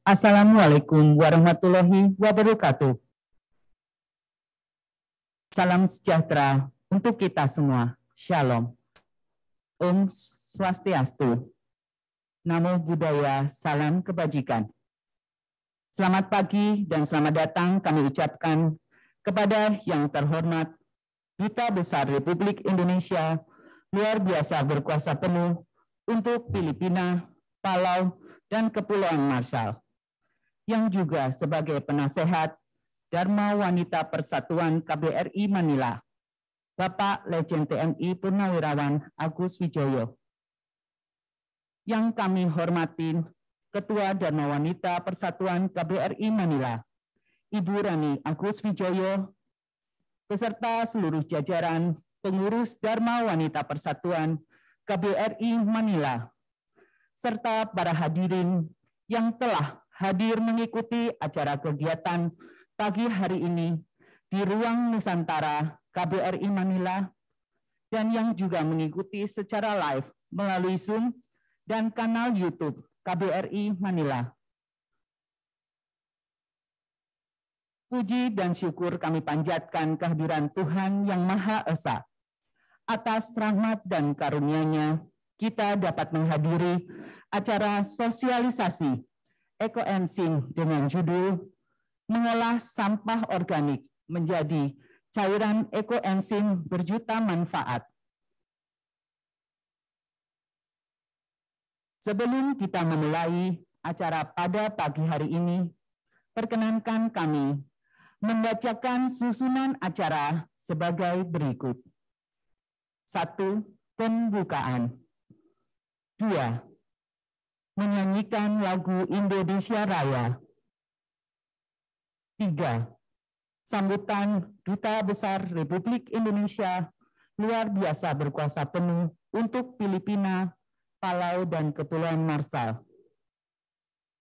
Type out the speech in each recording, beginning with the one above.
Assalamualaikum warahmatullahi wabarakatuh. Salam sejahtera untuk kita semua. Shalom. Om Swastiastu. Namo Buddhaya, salam kebajikan. Selamat pagi dan selamat datang kami ucapkan kepada yang terhormat Duta Besar Republik Indonesia luar biasa berkuasa penuh untuk Filipina, Palau, dan Kepulauan Marshall, yang juga sebagai penasehat Dharma Wanita Persatuan KBRI Manila, Bapak Legend TNI Purnawirawan Agus Wijoyo. Yang kami hormati Ketua Dharma Wanita Persatuan KBRI Manila, Ibu Rani Agus Wijoyo, beserta seluruh jajaran pengurus Dharma Wanita Persatuan KBRI Manila, serta para hadirin yang telah hadir mengikuti acara kegiatan pagi hari ini di Ruang Nusantara KBRI Manila, dan yang juga mengikuti secara live melalui Zoom dan kanal YouTube KBRI Manila. Puji dan syukur kami panjatkan kehadiran Tuhan Yang Maha Esa. Atas rahmat dan karunia-Nya, kita dapat menghadiri acara sosialisasi ekoenzim dengan judul Mengolah Sampah Organik Menjadi Cairan Ekoenzim Berjuta Manfaat. Sebelum kita memulai acara pada pagi hari ini, perkenankan kami membacakan susunan acara sebagai berikut. 1. Pembukaan. 2. Menyanyikan lagu Indonesia Raya. 3. Sambutan Duta Besar Republik Indonesia luar biasa berkuasa penuh untuk Filipina, Palau, dan Kepulauan Marshall.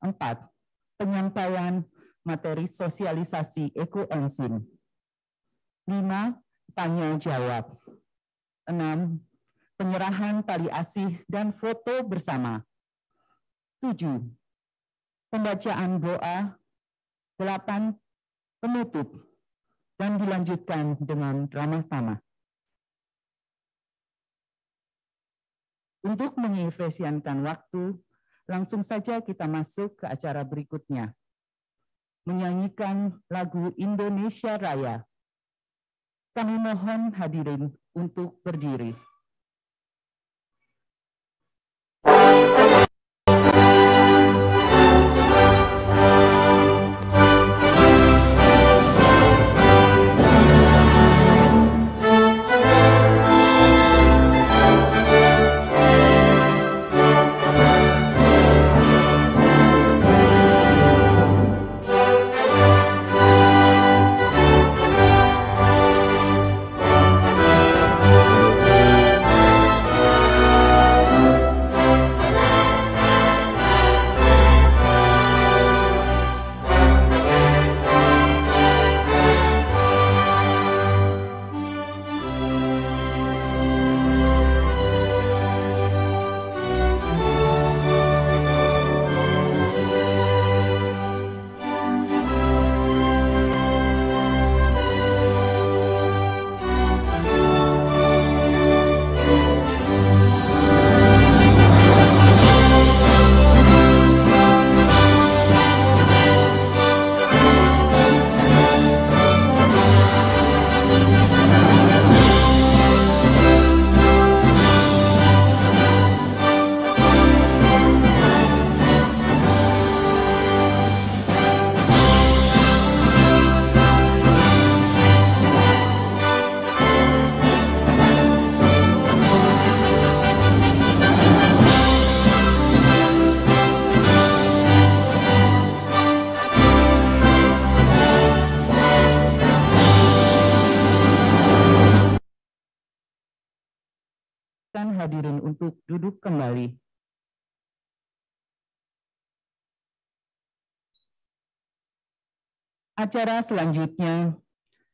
4. Penyampaian materi sosialisasi ekoenzim. 5. Tanya jawab. 6. Penyerahan tali asih dan foto bersama. 7. Pembacaan doa. 8. Penutup. Dan dilanjutkan dengan ramah tamah. Untuk mengefisienkan waktu, langsung saja kita masuk ke acara berikutnya. Menyanyikan lagu Indonesia Raya. Kami mohon hadirin untuk berdiri. Hadirin untuk duduk kembali. Acara selanjutnya,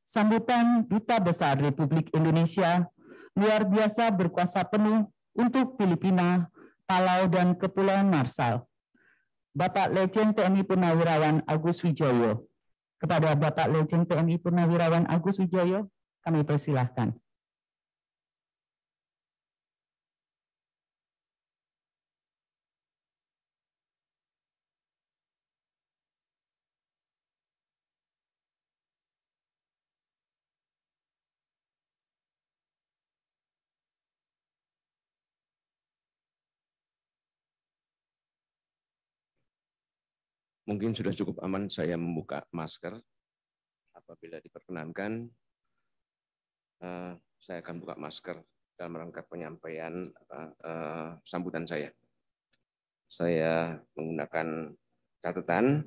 sambutan Duta Besar Republik Indonesia luar biasa berkuasa penuh untuk Filipina, Palau, dan Kepulauan Marshall, Bapak Letjen TNI Purnawirawan Agus Wijoyo. Kepada Bapak Letjen TNI Purnawirawan Agus Wijoyo, kami persilahkan. Mungkin sudah cukup aman saya membuka masker. Apabila diperkenankan, saya akan buka masker dalam rangka penyampaian sambutan saya. Saya menggunakan catatan,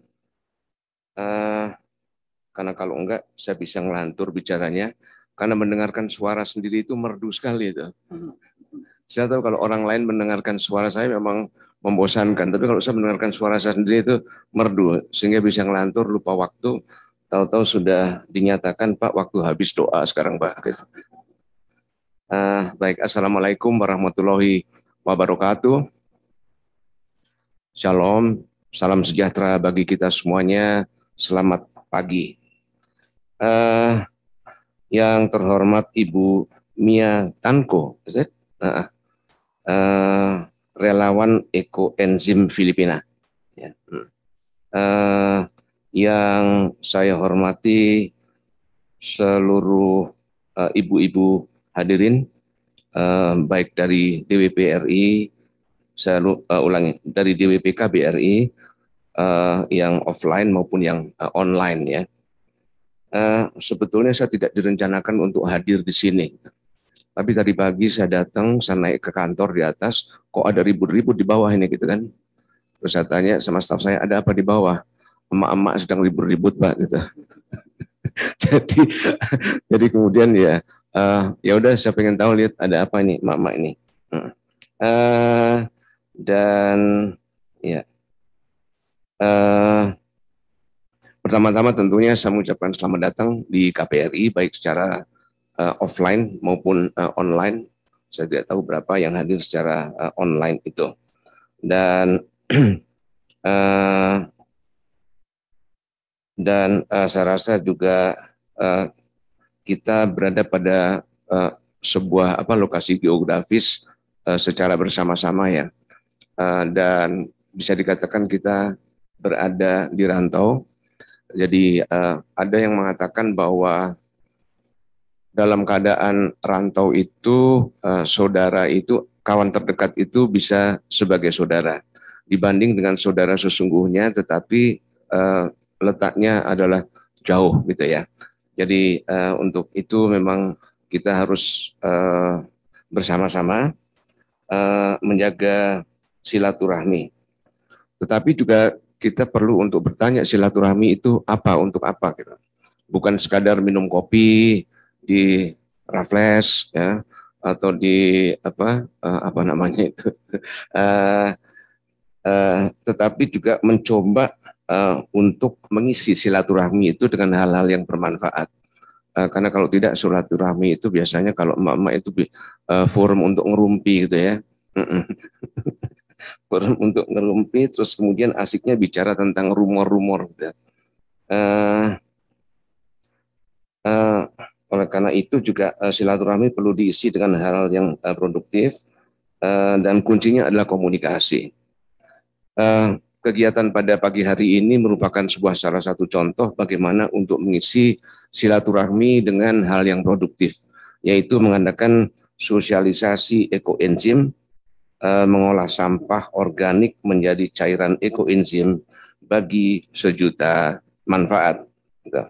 karena kalau enggak saya bisa ngelantur bicaranya, karena mendengarkan suara sendiri itu merdu sekali itu. Saya tahu kalau orang lain mendengarkan suara saya memang membosankan, tapi kalau saya mendengarkan suara saya sendiri itu merdu, sehingga bisa ngelantur, lupa waktu, tahu-tahu sudah dinyatakan, Pak, waktu habis doa sekarang, Pak. Gitu. Baik, Assalamualaikum warahmatullahi wabarakatuh. Shalom, salam sejahtera bagi kita semuanya, selamat pagi. Yang terhormat Ibu Mia Tanko, relawan ekoenzim Filipina. Ya. Yang saya hormati seluruh ibu-ibu hadirin, baik dari DWP RI, saya ulangi, dari DWPK BRI, yang offline maupun yang online ya. Sebetulnya saya tidak direncanakan untuk hadir di sini. Tapi tadi pagi saya datang, saya naik ke kantor di atas, kok ada ribut-ribut di bawah ini gitu kan. Terus saya tanya sama staf saya, ada apa di bawah? Emak-emak sedang ribut-ribut, Pak, gitu. jadi kemudian ya, ya udah saya pengen tahu, lihat ada apa nih emak-emak ini. Dan ya, pertama-tama tentunya saya mengucapkan selamat datang di KPRI, baik secara offline maupun online. Saya tidak tahu berapa yang hadir secara online itu. Dan saya rasa juga kita berada pada sebuah lokasi geografis secara bersama-sama ya. Dan bisa dikatakan kita berada di rantau. Jadi ada yang mengatakan bahwa dalam keadaan rantau itu, saudara itu, kawan terdekat itu bisa sebagai saudara. Dibanding dengan saudara sesungguhnya, tetapi letaknya adalah jauh gitu ya. Jadi untuk itu memang kita harus bersama-sama menjaga silaturahmi. Tetapi juga kita perlu untuk bertanya, silaturahmi itu apa, untuk apa gitu. Bukan sekadar minum kopi di Raffles ya, atau di apa namanya itu, tetapi juga mencoba untuk mengisi silaturahmi itu dengan hal-hal yang bermanfaat. Karena kalau tidak, silaturahmi itu biasanya kalau emak-emak itu forum untuk ngerumpi gitu ya. Forum untuk ngerumpi, terus kemudian asiknya bicara tentang rumor-rumor gitu. Oleh karena itu juga silaturahmi perlu diisi dengan hal-hal yang produktif, dan kuncinya adalah komunikasi. Kegiatan pada pagi hari ini merupakan salah satu contoh bagaimana untuk mengisi silaturahmi dengan hal yang produktif, yaitu mengadakan sosialisasi ekoenzim, mengolah sampah organik menjadi cairan ekoenzim bagi sejuta manfaat. Gitu.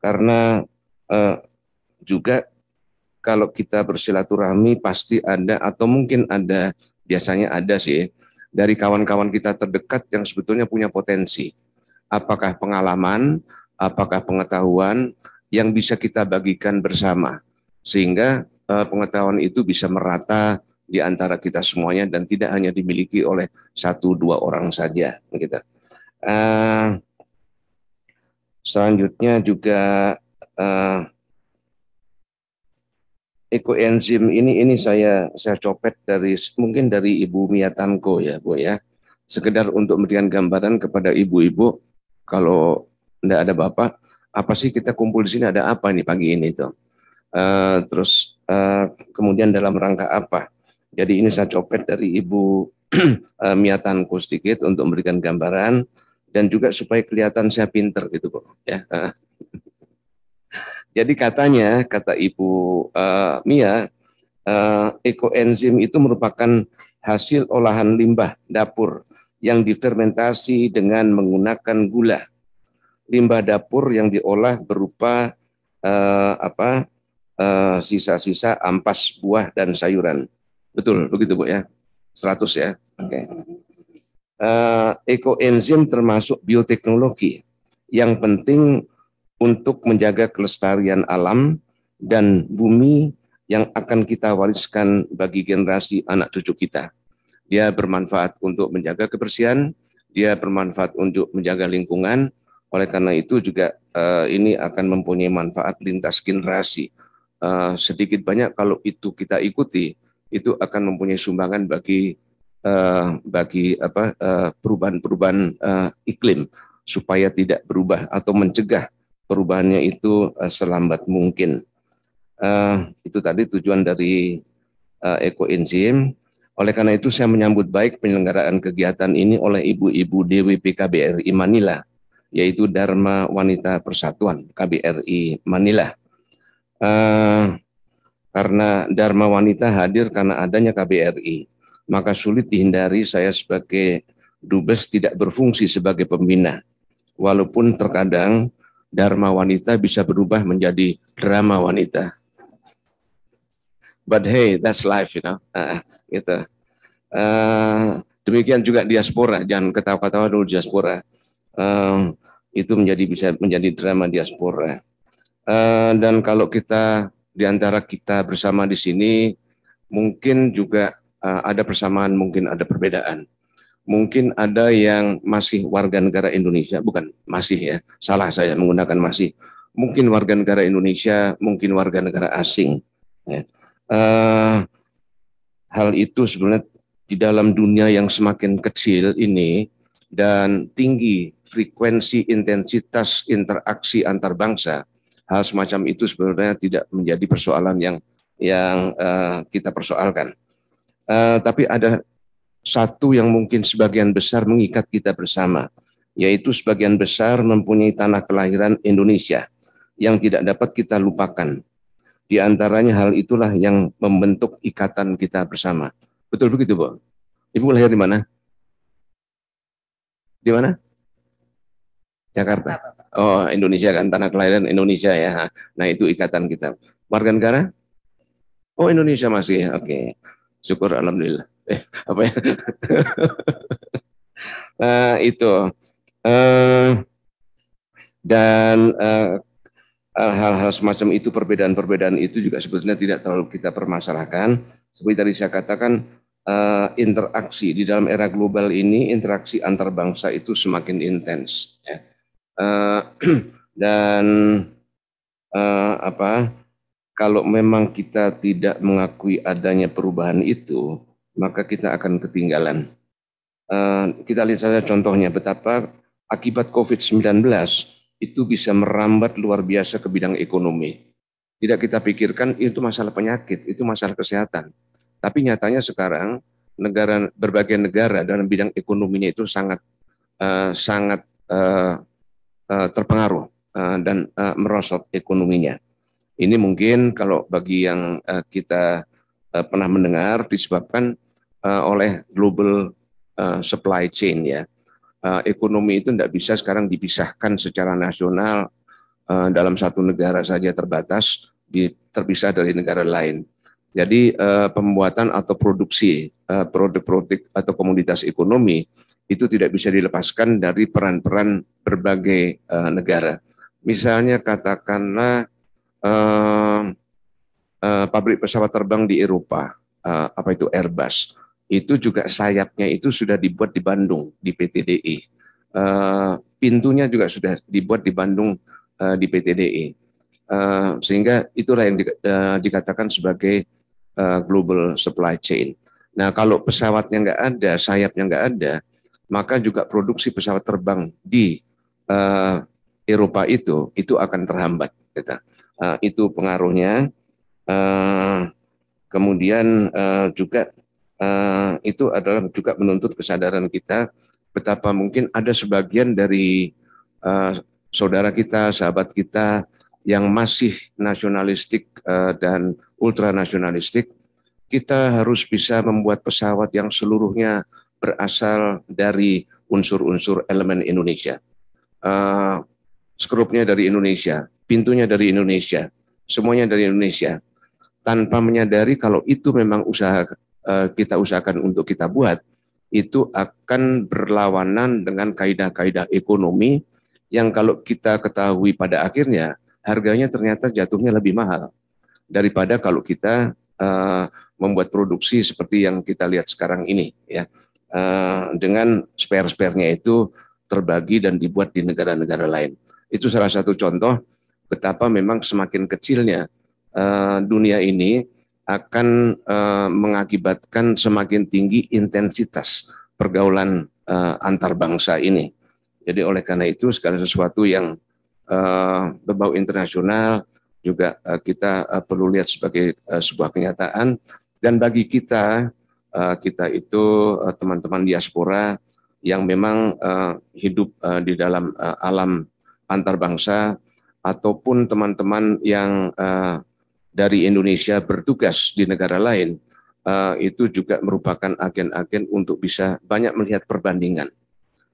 Karena juga kalau kita bersilaturahmi pasti ada, atau mungkin ada, biasanya ada sih, dari kawan-kawan kita terdekat yang sebetulnya punya potensi. Apakah pengalaman, apakah pengetahuan yang bisa kita bagikan bersama, sehingga pengetahuan itu bisa merata di antara kita semuanya dan tidak hanya dimiliki oleh 1-2 orang saja. Gitu. Selanjutnya juga ekoenzim ini saya copet dari mungkin dari Ibu Mia Tanko ya, Bu ya. sekedar untuk memberikan gambaran kepada ibu-ibu, kalau tidak ada bapak, apa sih kita kumpul di sini, ada apa nih pagi ini tuh. Terus kemudian dalam rangka apa. Jadi ini saya copet dari Ibu Miatanku sedikit untuk memberikan gambaran dan juga supaya kelihatan saya pinter gitu kok ya. Jadi katanya kata Ibu Mia, ekoenzim itu merupakan hasil olahan limbah dapur yang difermentasi dengan menggunakan gula. Limbah dapur yang diolah berupa sisa-sisa ampas buah dan sayuran. Betul, begitu Bu ya? 100 ya. Oke. Ekoenzim termasuk bioteknologi yang penting untuk menjaga kelestarian alam dan bumi yang akan kita wariskan bagi generasi anak cucu kita. Dia bermanfaat untuk menjaga kebersihan, dia bermanfaat untuk menjaga lingkungan. Oleh karena itu juga ini akan mempunyai manfaat lintas generasi. Sedikit banyak kalau itu kita ikuti, itu akan mempunyai sumbangan bagi perubahan-perubahan iklim supaya tidak berubah atau mencegah perubahannya itu selambat mungkin. Itu tadi tujuan dari ekoenzim. Oleh karena itu saya menyambut baik penyelenggaraan kegiatan ini oleh ibu-ibu DWP KBRI Manila, yaitu Dharma Wanita Persatuan KBRI Manila. Karena Dharma Wanita hadir karena adanya KBRI, maka sulit dihindari saya sebagai dubes tidak berfungsi sebagai pembina. Walaupun terkadang Dharma Wanita bisa berubah menjadi drama wanita. But hey, that's life, you know. Gitu. Demikian juga diaspora, jangan ketawa-ketawa dulu diaspora. Itu bisa menjadi drama diaspora. Dan kalau kita di antara kita bersama di sini, mungkin juga ada persamaan, mungkin ada perbedaan. Mungkin ada yang masih warga negara Indonesia, bukan masih ya, salah saya menggunakan masih. Mungkin warga negara Indonesia, mungkin warga negara asing. Ya. Hal itu sebenarnya di dalam dunia yang semakin kecil ini dan tinggi frekuensi intensitas interaksi antar bangsa, hal semacam itu sebenarnya tidak menjadi persoalan yang kita persoalkan. Tapi ada satu yang mungkin sebagian besar mengikat kita bersama, yaitu sebagian besar mempunyai tanah kelahiran Indonesia yang tidak dapat kita lupakan. Di antaranya hal itulah yang membentuk ikatan kita bersama. Betul begitu, Bu? Ibu lahir di mana? Di mana? Jakarta. Oh, Indonesia kan, tanah kelahiran Indonesia ya. Nah, itu ikatan kita. Warga negara? Oh, Indonesia masih. Oke. Syukur alhamdulillah. Apa ya? Itu. Dan hal-hal semacam itu, perbedaan-perbedaan itu juga sebetulnya tidak terlalu kita permasalahkan. Seperti tadi saya katakan, interaksi di dalam era global ini, interaksi antar bangsa itu semakin intens. Ya. Dan kalau memang kita tidak mengakui adanya perubahan itu, maka kita akan ketinggalan. Kita lihat saja contohnya betapa akibat COVID-19 itu bisa merambat luar biasa ke bidang ekonomi. Tidak kita pikirkan itu masalah penyakit, itu masalah kesehatan. Tapi nyatanya sekarang berbagai negara dalam bidang ekonominya itu sangat terpengaruh dan merosot ekonominya. Ini mungkin kalau bagi yang kita pernah mendengar disebabkan oleh global supply chain ya. Ekonomi itu tidak bisa sekarang dipisahkan secara nasional dalam satu negara saja terbatas, terpisah dari negara lain. Jadi pembuatan atau produksi produk-produk atau komoditas ekonomi itu tidak bisa dilepaskan dari peran-peran berbagai negara. Misalnya katakanlah pabrik pesawat terbang di Eropa, apa itu Airbus, itu juga sayapnya itu sudah dibuat di Bandung di PTDI. Pintunya juga sudah dibuat di Bandung di PTDI. Sehingga itulah yang dikatakan sebagai global supply chain. Nah, kalau pesawatnya nggak ada, sayapnya nggak ada, maka juga produksi pesawat terbang di Eropa itu akan terhambat. Gitu. Itu pengaruhnya. Kemudian juga itu adalah juga menuntut kesadaran kita betapa mungkin ada sebagian dari saudara kita, sahabat kita yang masih nasionalistik dan ultranasionalistik. Kita harus bisa membuat pesawat yang seluruhnya berasal dari unsur-unsur elemen Indonesia. Skrupnya dari Indonesia, pintunya dari Indonesia, semuanya dari Indonesia. Tanpa menyadari kalau itu memang kita usahakan untuk kita buat, itu akan berlawanan dengan kaidah-kaidah ekonomi yang kalau kita ketahui pada akhirnya harganya ternyata jatuhnya lebih mahal daripada kalau kita membuat produksi seperti yang kita lihat sekarang ini, ya, dengan spare-sparenya itu terbagi dan dibuat di negara-negara lain. Itu salah satu contoh betapa memang semakin kecilnya dunia ini akan mengakibatkan semakin tinggi intensitas pergaulan antar bangsa ini. Jadi oleh karena itu segala sesuatu yang berbau internasional juga kita perlu lihat sebagai sebuah kenyataan. Dan bagi kita itu teman-teman diaspora yang memang hidup di dalam alam antar bangsa, ataupun teman-teman yang dari Indonesia bertugas di negara lain, itu juga merupakan agen-agen untuk bisa banyak melihat perbandingan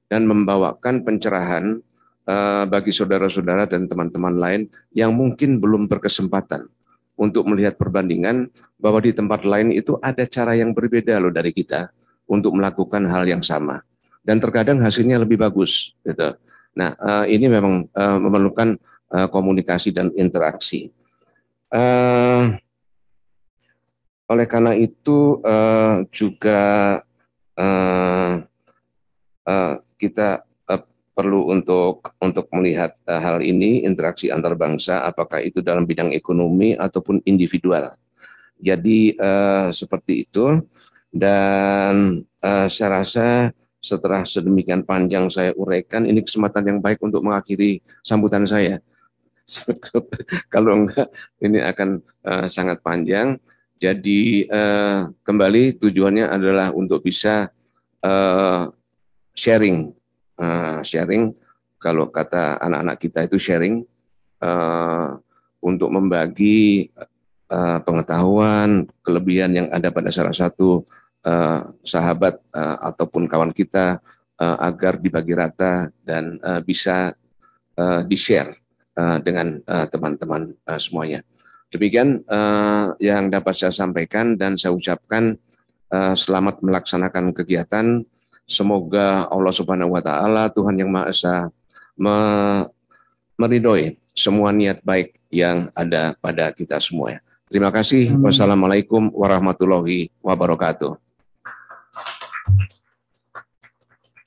dan membawakan pencerahan bagi saudara-saudara dan teman-teman lain yang mungkin belum berkesempatan untuk melihat perbandingan bahwa di tempat lain itu ada cara yang berbeda loh dari kita untuk melakukan hal yang sama dan terkadang hasilnya lebih bagus gitu. Nah, ini memang memerlukan komunikasi dan interaksi. Oleh karena itu juga kita perlu untuk melihat hal ini, interaksi antar bangsa, apakah itu dalam bidang ekonomi ataupun individual. Jadi seperti itu. Dan saya rasa setelah sedemikian panjang saya uraikan, ini kesempatan yang baik untuk mengakhiri sambutan saya. Kalau enggak, ini akan sangat panjang. Jadi kembali tujuannya adalah untuk bisa sharing. Sharing, kalau kata anak-anak kita itu sharing, untuk membagi pengetahuan, kelebihan yang ada pada salah satu sahabat ataupun kawan kita agar dibagi rata dan bisa di-share dengan teman-teman semuanya. Demikian yang dapat saya sampaikan dan saya ucapkan selamat melaksanakan kegiatan. Semoga Allah Subhanahu wa Ta'ala, Tuhan Yang Maha Esa, meridhoi semua niat baik yang ada pada kita semua. Terima kasih. Wassalamualaikum warahmatullahi wabarakatuh.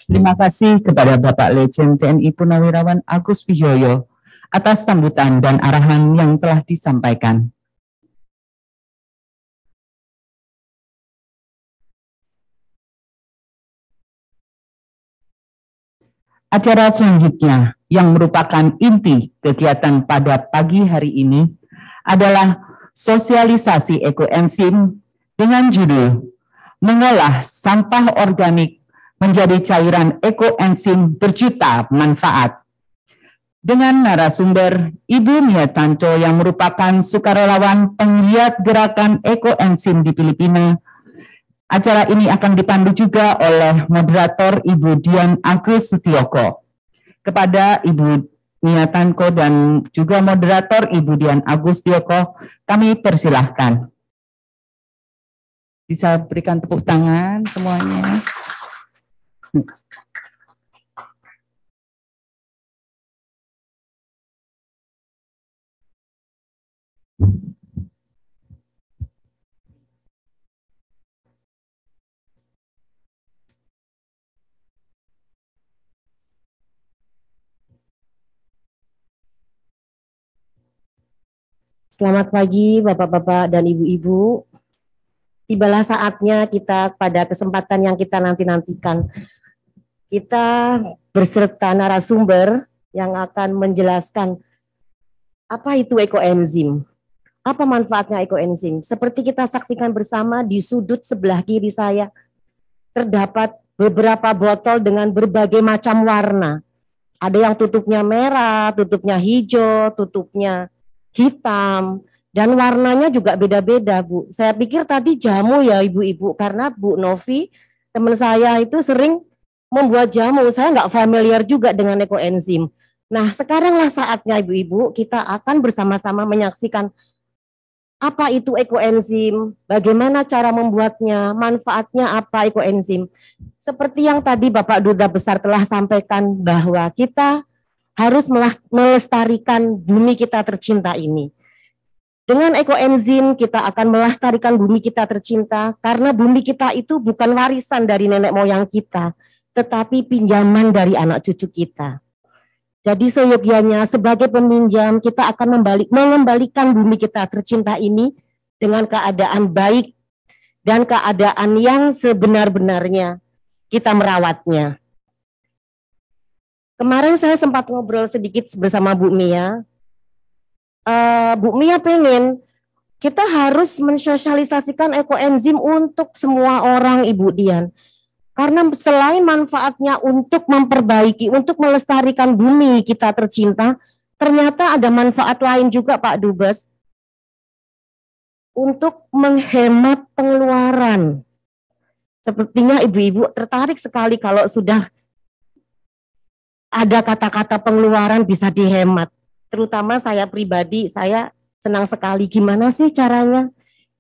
Terima kasih kepada Bapak Letjen TNI Purnawirawan Agus Wijoyo atas sambutan dan arahan yang telah disampaikan. Acara selanjutnya yang merupakan inti kegiatan pada pagi hari ini adalah sosialisasi ekoenzim dengan judul mengolah sampah organik menjadi cairan ekoenzim berjuta manfaat. Dengan narasumber Ibu Mia Tanco yang merupakan sukarelawan penggiat gerakan ekoenzim di Filipina. Acara ini akan dipandu juga oleh moderator Ibu Dian Agus Setioko. Kepada Ibu Mia Tanco dan juga moderator Ibu Dian Agus Setioko, kami persilahkan. Bisa berikan tepuk tangan semuanya. Selamat pagi Bapak-Bapak dan Ibu-Ibu. Tibalah saatnya kita pada kesempatan yang kita nanti-nantikan kita berserta narasumber yang akan menjelaskan apa itu ekoenzim, apa manfaatnya ekoenzim. Seperti kita saksikan bersama di sudut sebelah kiri saya, terdapat beberapa botol dengan berbagai macam warna. Ada yang tutupnya merah, tutupnya hijau, tutupnya hitam, dan warnanya juga beda-beda, Bu. Saya pikir tadi jamu ya ibu-ibu, karena Bu Novi, teman saya itu sering membuat jamu. Saya nggak familiar juga dengan ekoenzim. Nah, sekaranglah saatnya ibu-ibu kita akan bersama-sama menyaksikan apa itu ekoenzim, bagaimana cara membuatnya, manfaatnya apa ekoenzim. Seperti yang tadi Bapak Duta Besar telah sampaikan bahwa kita harus melestarikan bumi kita tercinta ini. Dengan ekoenzim kita akan melestarikan bumi kita tercinta karena bumi kita itu bukan warisan dari nenek moyang kita, tetapi pinjaman dari anak cucu kita. Jadi seyogyanya sebagai peminjam kita akan mengembalikan bumi kita tercinta ini dengan keadaan baik dan keadaan yang sebenar-benarnya kita merawatnya. Kemarin saya sempat ngobrol sedikit bersama Bu Mia. Bu Mia pengen kita harus mensosialisasikan ekoenzim untuk semua orang, Ibu Dian. Karena selain manfaatnya untuk memperbaiki, untuk melestarikan bumi kita tercinta, ternyata ada manfaat lain juga Pak Dubes, untuk menghemat pengeluaran. Sepertinya ibu-ibu tertarik sekali kalau sudah ada kata-kata pengeluaran bisa dihemat. Terutama saya pribadi, saya senang sekali. Gimana sih caranya?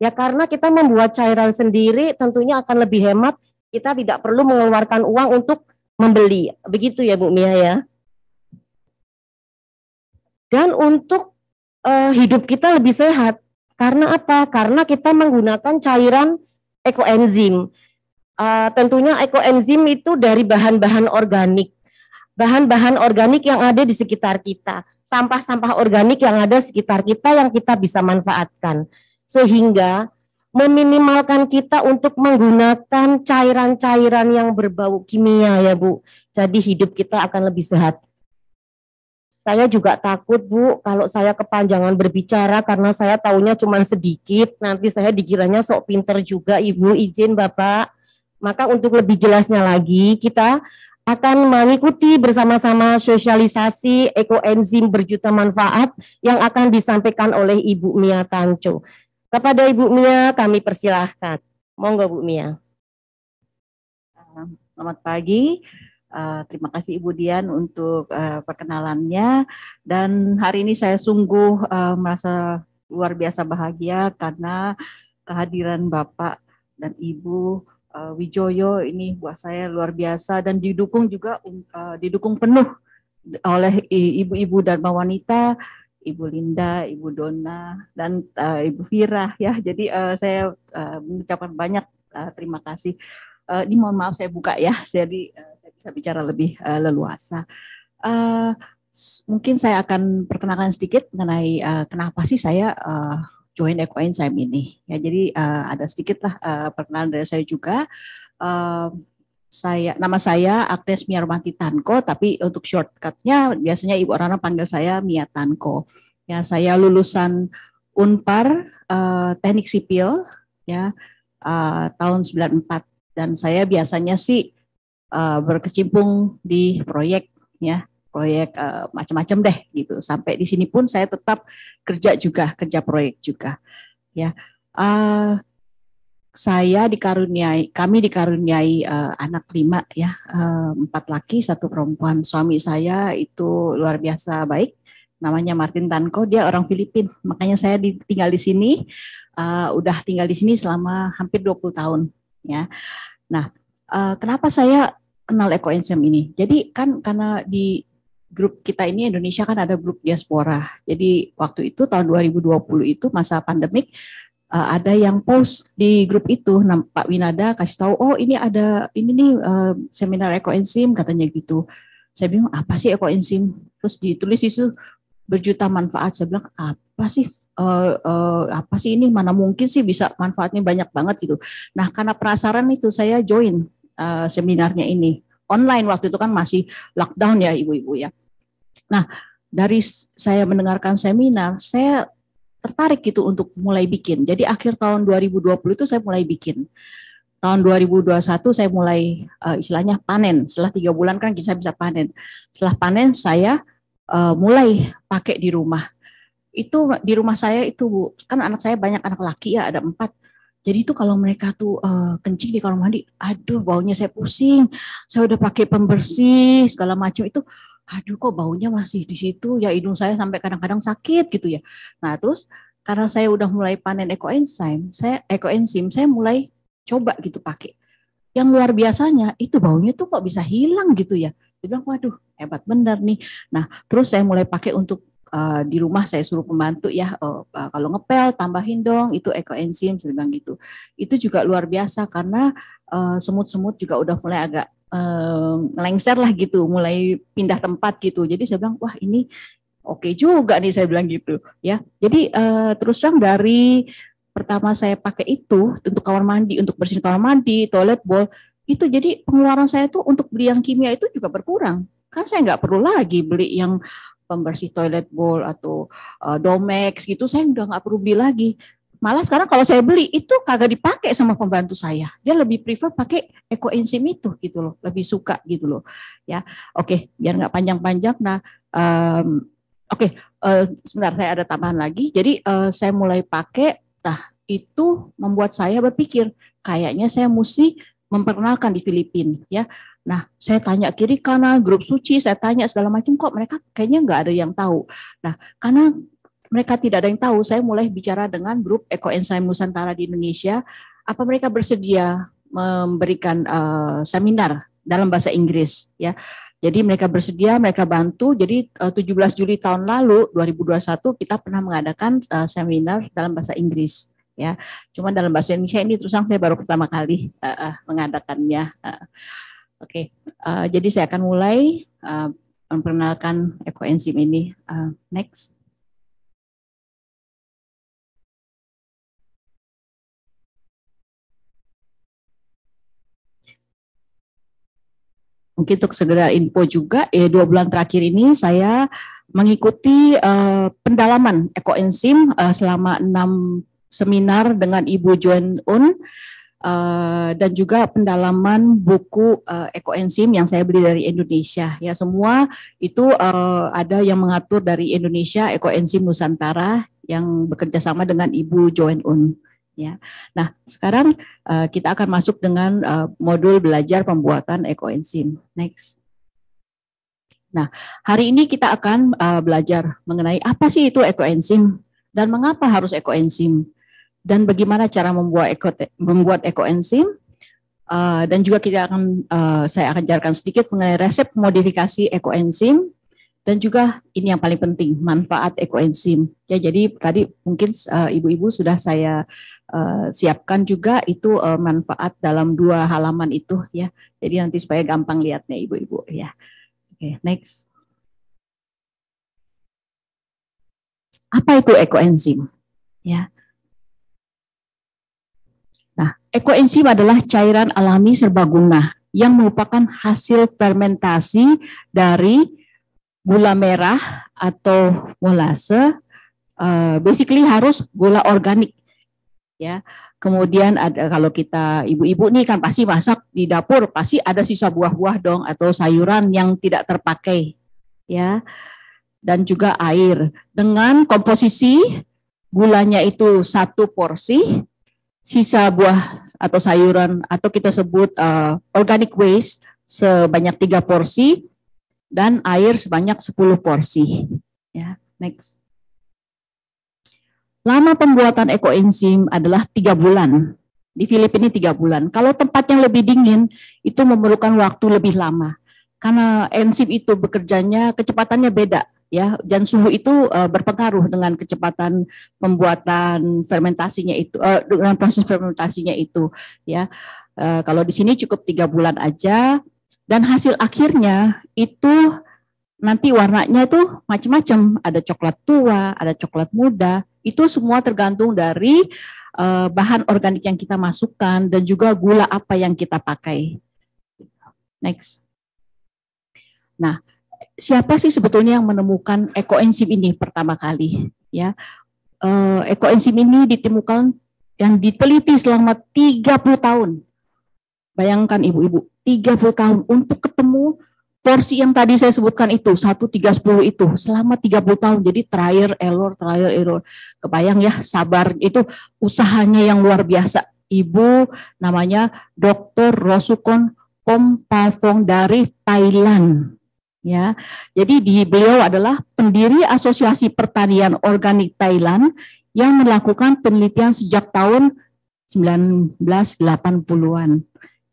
Ya karena kita membuat cairan sendiri tentunya akan lebih hemat. Kita tidak perlu mengeluarkan uang untuk membeli. Begitu ya Bu Mia ya. Dan untuk hidup kita lebih sehat. Karena apa? Karena kita menggunakan cairan ekoenzim. Tentunya ekoenzim itu dari bahan-bahan organik. Bahan-bahan organik yang ada di sekitar kita. Sampah-sampah organik yang ada di sekitar kita yang kita bisa manfaatkan. Sehingga meminimalkan kita untuk menggunakan cairan-cairan yang berbau kimia ya Bu. Jadi hidup kita akan lebih sehat. Saya juga takut Bu kalau saya kepanjangan berbicara karena saya taunya cuma sedikit. Nanti saya dikiranya sok pinter juga Ibu, izin Bapak. Maka untuk lebih jelasnya lagi kita akan mengikuti bersama-sama sosialisasi ekoenzim berjuta manfaat yang akan disampaikan oleh Ibu Mia Tanco. Kepada Ibu Mia kami persilahkan. Monggo Bu Mia. Selamat pagi. Terima kasih Ibu Dian untuk perkenalannya. Dan hari ini saya sungguh merasa luar biasa bahagia karena kehadiran Bapak dan Ibu Wijoyo ini buat saya luar biasa dan didukung juga didukung penuh oleh ibu-ibu Dharma Wanita, Ibu Linda, Ibu Dona, dan Ibu Fira ya. Jadi saya mengucapkan banyak terima kasih. Ini mohon maaf saya buka ya, jadi saya bisa bicara lebih leluasa. Mungkin saya akan perkenalkan sedikit mengenai kenapa sih saya join ekoenzim ini. Ya, jadi ada sedikit lah perkenalan dari saya juga. Nama saya Agnes Miarwanti Tanko, tapi untuk shortcutnya biasanya Ibu orang panggil saya Mia Tanko. Ya, saya lulusan Unpar Teknik Sipil ya tahun 94 dan saya biasanya sih berkecimpung di proyek ya, proyek macam-macam deh gitu. Sampai di sini pun saya tetap kerja proyek juga ya. Kami dikaruniai anak 5 ya, 4 laki 1 perempuan. Suami saya itu luar biasa baik, namanya Martin Tanko, dia orang Filipina. Makanya saya tinggal di sini, udah tinggal di sini selama hampir 20 tahun ya. Nah, kenapa saya kenal ekoenzim ini? Jadi kan karena di grup kita ini Indonesia kan ada grup diaspora. Jadi waktu itu tahun 2020 itu masa pandemik, ada yang post di grup itu, Pak Winada kasih tahu, oh ini ada ini nih seminar ekoenzim katanya gitu. Saya bingung apa sih ekoenzim? Terus ditulis itu berjuta manfaat. Saya bilang apa sih ini, mana mungkin sih bisa manfaatnya banyak banget gitu. Nah karena penasaran itu saya join seminarnya ini. online waktu itu kan masih lockdown ya ibu-ibu ya. Nah, dari saya mendengarkan seminar, saya tertarik gitu untuk mulai bikin. Jadi akhir tahun 2020 itu saya mulai bikin. Tahun 2021 saya mulai istilahnya panen. Setelah 3 bulan kan kita bisa panen. Setelah panen saya mulai pakai di rumah. Itu di rumah saya itu Bu, kan anak saya banyak anak laki ya, ada 4. Jadi itu kalau mereka tuh kencing di kamar mandi, aduh baunya saya pusing. Saya udah pakai pembersih segala macam itu, aduh kok baunya masih di situ ya, hidung saya sampai kadang-kadang sakit gitu ya. Nah terus karena saya udah mulai panen ekoenzim, saya mulai coba gitu pakai. Yang luar biasanya itu baunya tuh kok bisa hilang gitu ya. Dia bilang waduh hebat bener nih. Nah terus saya mulai pakai untuk di rumah, saya suruh pembantu ya, kalau ngepel tambahin dong itu ekoenzim, saya bilang gitu. Itu juga luar biasa karena semut-semut juga udah mulai agak lengser lah gitu, mulai pindah tempat gitu. Jadi saya bilang wah ini oke juga nih, saya bilang gitu ya. Jadi terus terang dari pertama saya pakai itu untuk kamar mandi, untuk bersihin kamar mandi, toilet bowl, itu jadi pengeluaran saya tuh untuk beli yang kimia itu juga berkurang. Kan saya nggak perlu lagi beli yang pembersih toilet bowl atau Domex gitu, saya udah nggak perlu beli lagi. Malah sekarang kalau saya beli itu kagak dipakai sama pembantu saya. Dia lebih prefer pakai ekoenzim itu gitu loh, lebih suka gitu loh. Ya, oke, biar nggak panjang-panjang. Nah, sebentar saya ada tambahan lagi. Jadi saya mulai pakai. Nah, itu membuat saya berpikir kayaknya saya mesti memperkenalkan di Filipina ya. Nah, saya tanya kiri kanan, grup suci, saya tanya segala macam, kok mereka kayaknya nggak ada yang tahu. Nah, karena mereka tidak ada yang tahu, saya mulai bicara dengan grup Ekoenzim Nusantara di Indonesia, apa mereka bersedia memberikan seminar dalam bahasa Inggris ya. Jadi mereka bersedia, mereka bantu. Jadi 17 Juli tahun lalu 2021 kita pernah mengadakan seminar dalam bahasa Inggris ya. Cuma dalam bahasa Indonesia ini terus terang saya baru pertama kali mengadakannya. Oke, jadi saya akan mulai memperkenalkan ekoenzim ini. Next. Mungkin untuk segera info juga, 2 bulan terakhir ini saya mengikuti pendalaman ekoenzim selama 6 seminar dengan Ibu Joan Un. Dan juga pendalaman buku ekoenzim yang saya beli dari Indonesia ya, semua itu ada yang mengatur dari Indonesia, Ekoenzim Nusantara yang bekerja sama dengan Ibu Joan Un ya. Nah sekarang kita akan masuk dengan modul belajar pembuatan ekoenzim. Next. Nah hari ini kita akan belajar mengenai apa sih itu ekoenzim dan mengapa harus ekoenzim, dan bagaimana cara membuat ekoenzim, dan juga saya akan ajarkan sedikit mengenai resep modifikasi ekoenzim, dan juga ini yang paling penting, manfaat ekoenzim. Ya, jadi tadi mungkin ibu-ibu sudah saya siapkan juga itu manfaat dalam 2 halaman itu ya. Jadi nanti supaya gampang lihatnya ibu-ibu ya. Oke, next. Apa itu ekoenzim? Ya. Nah, ekoenzim adalah cairan alami serbaguna yang merupakan hasil fermentasi dari gula merah atau molase, basically harus gula organik, ya. Kemudian ada, kalau kita ibu-ibu nih kan pasti masak di dapur, pasti ada sisa buah-buah dong atau sayuran yang tidak terpakai, ya. Dan juga air dengan komposisi gulanya itu 1 porsi. Sisa buah atau sayuran atau kita sebut organic waste sebanyak 3 porsi dan air sebanyak 10 porsi. Ya, next. Lama pembuatan ekoenzim adalah 3 bulan. Di Filipina 3 bulan. Kalau tempat yang lebih dingin itu memerlukan waktu lebih lama. Karena enzim itu bekerjanya, kecepatannya beda. Ya, dan suhu itu berpengaruh dengan kecepatan pembuatan fermentasinya itu, dengan proses fermentasinya itu ya. Kalau di sini cukup 3 bulan aja, dan hasil akhirnya itu nanti warnanya tuh macam-macam, ada coklat tua, ada coklat muda, itu semua tergantung dari bahan organik yang kita masukkan dan juga gula apa yang kita pakai. Next. Nah, siapa sih sebetulnya yang menemukan ekoenzim ini pertama kali? Ya, ekoenzim ini ditemukan yang diteliti selama 30 tahun. Bayangkan ibu-ibu, 30 tahun untuk ketemu porsi yang tadi saya sebutkan itu, 1/3/10 itu, selama 30 tahun. Jadi trial error. Kebayang ya, sabar, itu usahanya yang luar biasa. Ibu namanya Dr. Rosukon Pompavong dari Thailand. Ya, jadi beliau adalah pendiri Asosiasi Pertanian Organik Thailand yang melakukan penelitian sejak tahun 1980-an.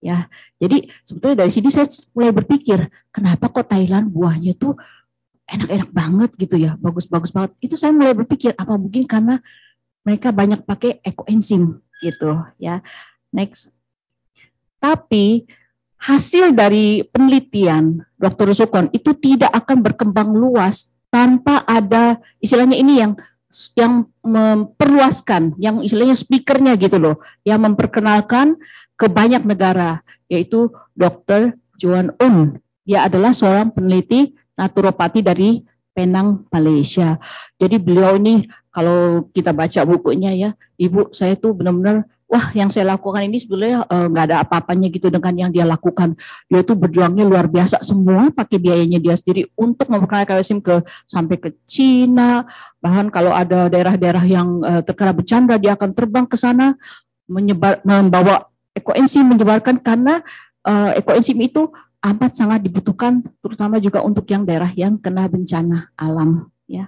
Ya, jadi sebetulnya dari sini saya mulai berpikir, kenapa kok Thailand buahnya tuh enak-enak banget gitu ya, bagus-bagus banget. Itu saya mulai berpikir, apa mungkin karena mereka banyak pakai ekoenzim gitu ya. Next. Tapi hasil dari penelitian Dr. Rosukon itu tidak akan berkembang luas tanpa ada istilahnya ini yang memperluaskan, yang istilahnya speakernya gitu loh, yang memperkenalkan ke banyak negara, yaitu Dr. Joan Un. Dia adalah seorang peneliti naturopati dari Penang, Malaysia. Jadi beliau ini kalau kita baca bukunya ya, Ibu, saya tuh benar-benar wah, yang saya lakukan ini sebenarnya nggak ada apa-apanya gitu dengan yang dia lakukan. Dia tuh berjuangnya luar biasa, semua pakai biayanya dia sendiri untuk memperkenalkan ekoenzim sampai ke Cina. Bahkan kalau ada daerah-daerah yang terkena bencana, dia akan terbang ke sana membawa ekoenzim, menyebarkan, karena ekoenzim itu amat sangat dibutuhkan, terutama juga untuk yang daerah yang kena bencana alam. Ya,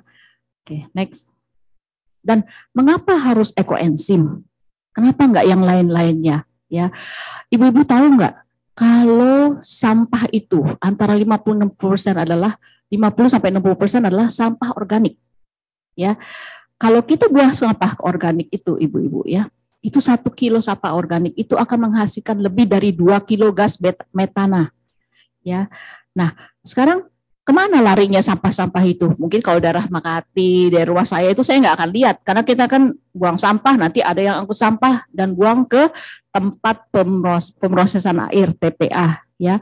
oke, next. Dan mengapa harus ekoenzim? Kenapa enggak yang lain-lainnya? Ya, ibu-ibu tahu enggak kalau sampah itu antara 50-60% adalah 50-60% adalah sampah organik. Ya, kalau kita buang sampah organik itu, ibu-ibu ya, itu 1 kilo sampah organik itu akan menghasilkan lebih dari 2 kilo gas metana. Ya, nah sekarang kemana larinya sampah-sampah itu? Mungkin kalau daerah Makati, dari rumah saya itu saya nggak akan lihat, karena kita kan buang sampah, nanti ada yang angkut sampah dan buang ke tempat pemrosesan air TPA. Ya,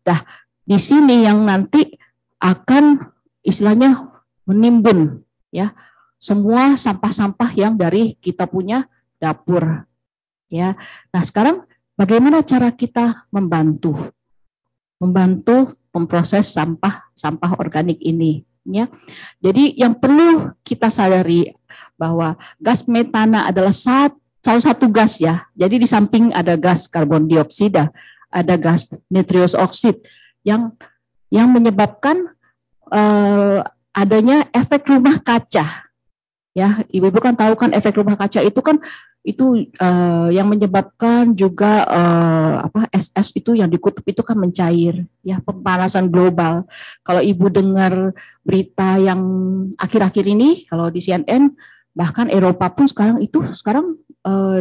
dah di sini yang nanti akan istilahnya menimbun ya semua sampah-sampah yang dari kita punya dapur. Ya, nah sekarang bagaimana cara kita membantu memproses sampah organik ini ya. Jadi yang perlu kita sadari bahwa gas metana adalah salah satu gas ya. Jadi di samping ada gas karbon dioksida, ada gas nitrous oxide yang menyebabkan adanya efek rumah kaca. Ya, ibu-ibu kan tahu kan efek rumah kaca itu kan yang menyebabkan juga SS itu yang di kutub itu kan mencair ya, pemanasan global. Kalau ibu dengar berita yang akhir-akhir ini kalau di CNN, bahkan Eropa pun sekarang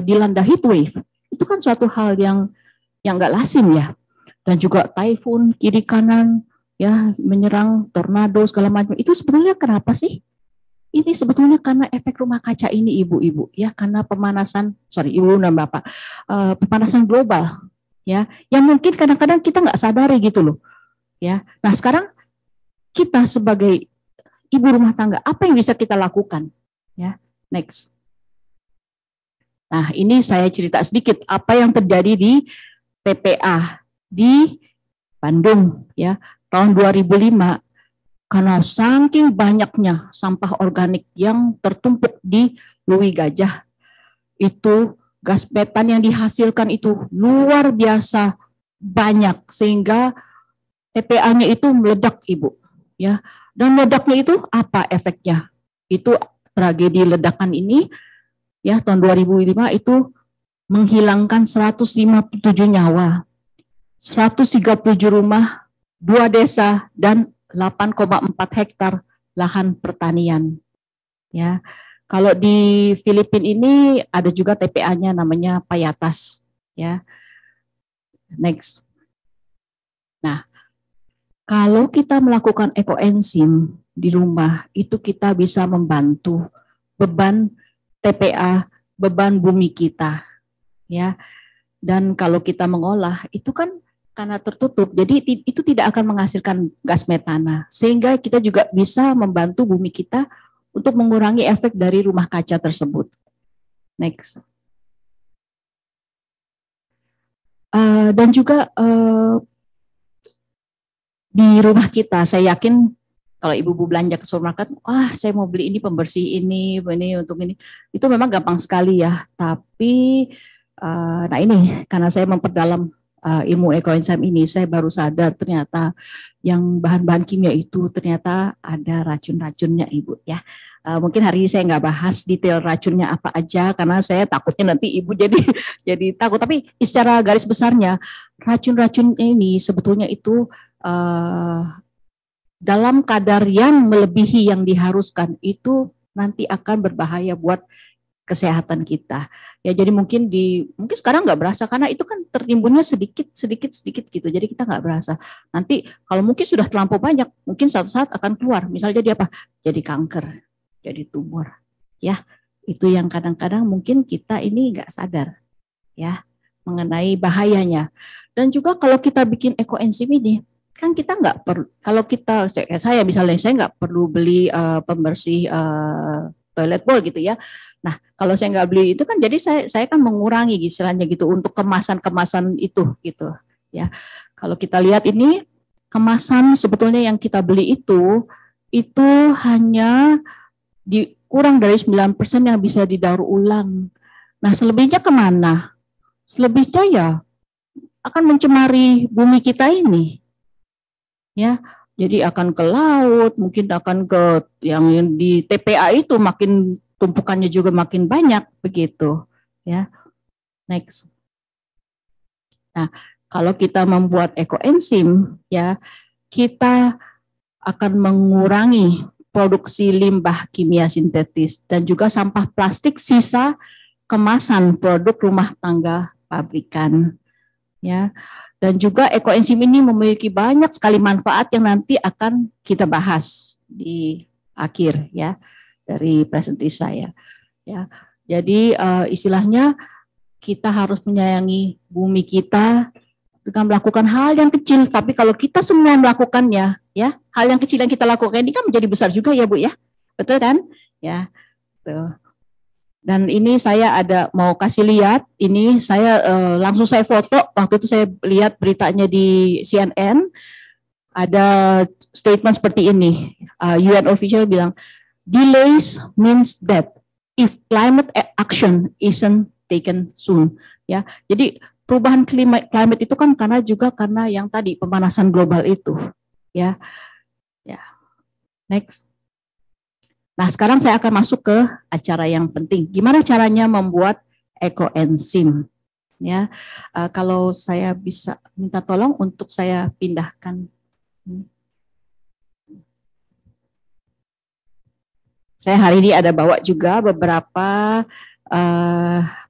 dilanda heat wave. Itu kan suatu hal yang nggak lazim ya. Dan juga typhoon kiri kanan ya menyerang, tornado segala macam. Itu sebetulnya kenapa sih? Ini sebetulnya karena efek rumah kaca ini ibu-ibu ya, karena pemanasan global ya, yang mungkin kadang-kadang kita nggak sadari gitu loh ya. Nah sekarang kita sebagai ibu rumah tangga apa yang bisa kita lakukan ya? Next. Nah ini saya cerita sedikit apa yang terjadi di TPA di Bandung ya tahun 2005. Karena saking banyaknya sampah organik yang tertumpuk di Lui Gajah, itu gas metan yang dihasilkan itu luar biasa banyak sehingga TPA-nya itu meledak ibu, ya. Dan meledaknya itu apa efeknya? Itu tragedi ledakan ini, ya tahun 2005 itu menghilangkan 157 nyawa, 137 rumah, 2 desa dan 8,4 hektar lahan pertanian. Ya, kalau di Filipina ini ada juga TPA-nya namanya Payatas. Ya, next. Nah, kalau kita melakukan ekoenzim di rumah, itu kita bisa membantu beban TPA, beban bumi kita. Ya, dan kalau kita mengolah, itu kan karena tertutup, jadi itu tidak akan menghasilkan gas metana, sehingga kita juga bisa membantu bumi kita untuk mengurangi efek dari rumah kaca tersebut. Next. Dan juga di rumah kita, saya yakin kalau ibu-ibu belanja ke supermarket, saya mau beli ini pembersih ini untuk ini, itu memang gampang sekali ya. Tapi, nah ini karena saya memperdalam ilmu ekoenzim ini, saya baru sadar ternyata yang bahan-bahan kimia itu ternyata ada racun-racunnya, Ibu ya. Mungkin hari ini saya nggak bahas detail racunnya apa aja karena saya takutnya nanti Ibu jadi takut. Tapi secara garis besarnya racun-racun ini sebetulnya itu dalam kadar yang melebihi yang diharuskan itu nanti akan berbahaya buat kesehatan kita. Ya jadi mungkin sekarang nggak berasa karena itu kan tertimbunnya sedikit gitu. Jadi kita nggak berasa. Nanti kalau mungkin sudah terlampau banyak, mungkin suatu saat akan keluar. Misalnya jadi apa? Jadi kanker, jadi tumor. Ya, itu yang kadang-kadang mungkin kita ini nggak sadar ya mengenai bahayanya. Dan juga kalau kita bikin ekoenzim ini, kan kita nggak perlu. Kalau kita saya misalnya saya nggak perlu beli pembersih toilet bowl gitu ya. Nah, kalau saya nggak beli itu kan jadi saya kan mengurangi istilahnya gitu untuk kemasan-kemasan itu gitu ya. Kalau kita lihat ini kemasan sebetulnya yang kita beli itu hanya kurang dari 9% yang bisa didaur ulang. Nah, selebihnya kemana? Selebihnya ya akan mencemari bumi kita ini. Ya, jadi akan ke laut, mungkin akan ke yang di TPA itu makin tumpukannya juga makin banyak begitu ya. Next. Nah, kalau kita membuat ekoenzim ya, kita akan mengurangi produksi limbah kimia sintetis dan juga sampah plastik sisa kemasan produk rumah tangga pabrikan ya. Dan juga ekoenzim ini memiliki banyak sekali manfaat yang nanti akan kita bahas di akhir ya dari presentasi saya. Ya, jadi istilahnya kita harus menyayangi bumi kita dengan melakukan hal yang kecil. Tapi kalau kita semua melakukannya, ya hal yang kecil yang kita lakukan ini kan menjadi besar juga ya Bu ya, betul kan? Ya, betul. Dan ini saya mau kasih lihat, ini saya langsung saya foto, waktu itu saya lihat beritanya di CNN, ada statement seperti ini, UN official bilang, delays means death if climate action isn't taken soon. Ya, jadi perubahan climate itu kan karena yang tadi pemanasan global itu, ya. Next. Nah, sekarang saya akan masuk ke acara yang penting. Gimana caranya membuat ekoenzim? Ya, kalau saya bisa minta tolong untuk saya pindahkan. Saya hari ini ada bawa juga beberapa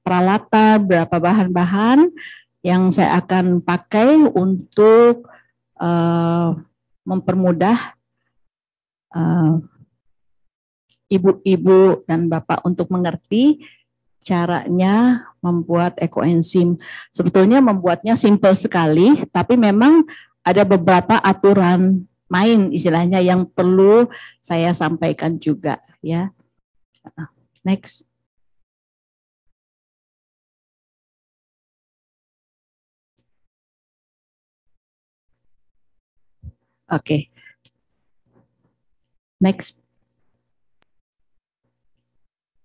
peralatan, beberapa bahan-bahan yang saya akan pakai untuk mempermudah ibu-ibu dan bapak untuk mengerti caranya membuat ekoenzim. Sebetulnya membuatnya simple sekali, tapi memang ada beberapa aturan main istilahnya yang perlu saya sampaikan juga ya. Next. Oke. Next.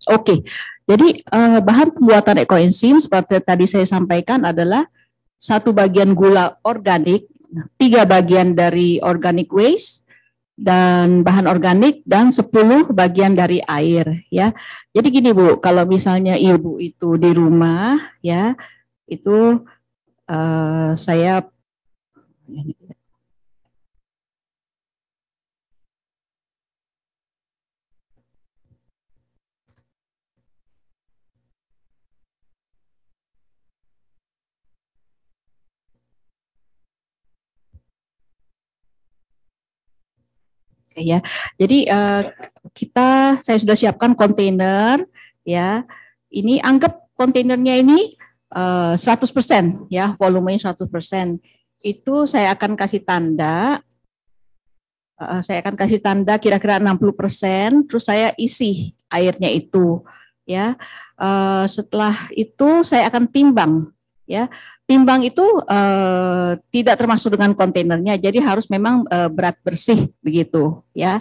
Oke, jadi bahan pembuatan ekoenzim seperti tadi saya sampaikan adalah 1 bagian gula organik, 3 bagian dari organic waste dan bahan organik dan 10 bagian dari air ya. Jadi gini Bu, kalau misalnya Ibu itu di rumah ya, itu saya ya. Jadi saya sudah siapkan kontainer ya. Ini anggap kontainernya ini 100% ya, volumenya 100%. itu saya akan kasih tanda. Saya akan kasih tanda kira-kira 60%, terus saya isi airnya itu, ya. Setelah itu saya akan timbang, ya. Timbang itu tidak termasuk dengan kontainernya, jadi harus memang berat bersih begitu, ya.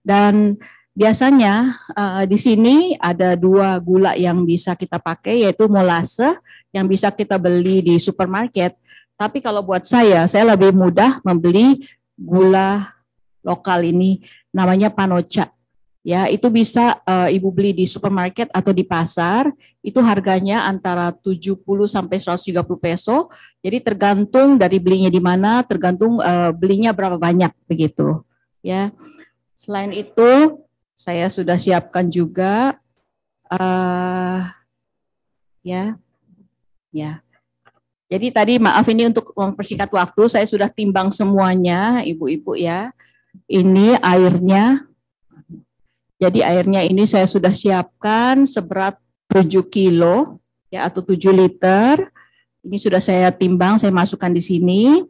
Dan biasanya di sini ada 2 gula yang bisa kita pakai, yaitu molase yang bisa kita beli di supermarket. Tapi kalau buat saya lebih mudah membeli gula lokal ini, namanya Panocha. Ya, itu bisa Ibu beli di supermarket atau di pasar. Itu harganya antara 70 sampai 130 peso. Jadi tergantung dari belinya di mana, tergantung belinya berapa banyak begitu. Ya. Selain itu, saya sudah siapkan juga ya. Jadi tadi maaf ini untuk mempersingkat waktu, saya sudah timbang semuanya, Ibu-ibu ya. Ini airnya. Jadi airnya ini saya sudah siapkan seberat 7 kilo ya, atau 7 liter. Ini sudah saya timbang, saya masukkan di sini.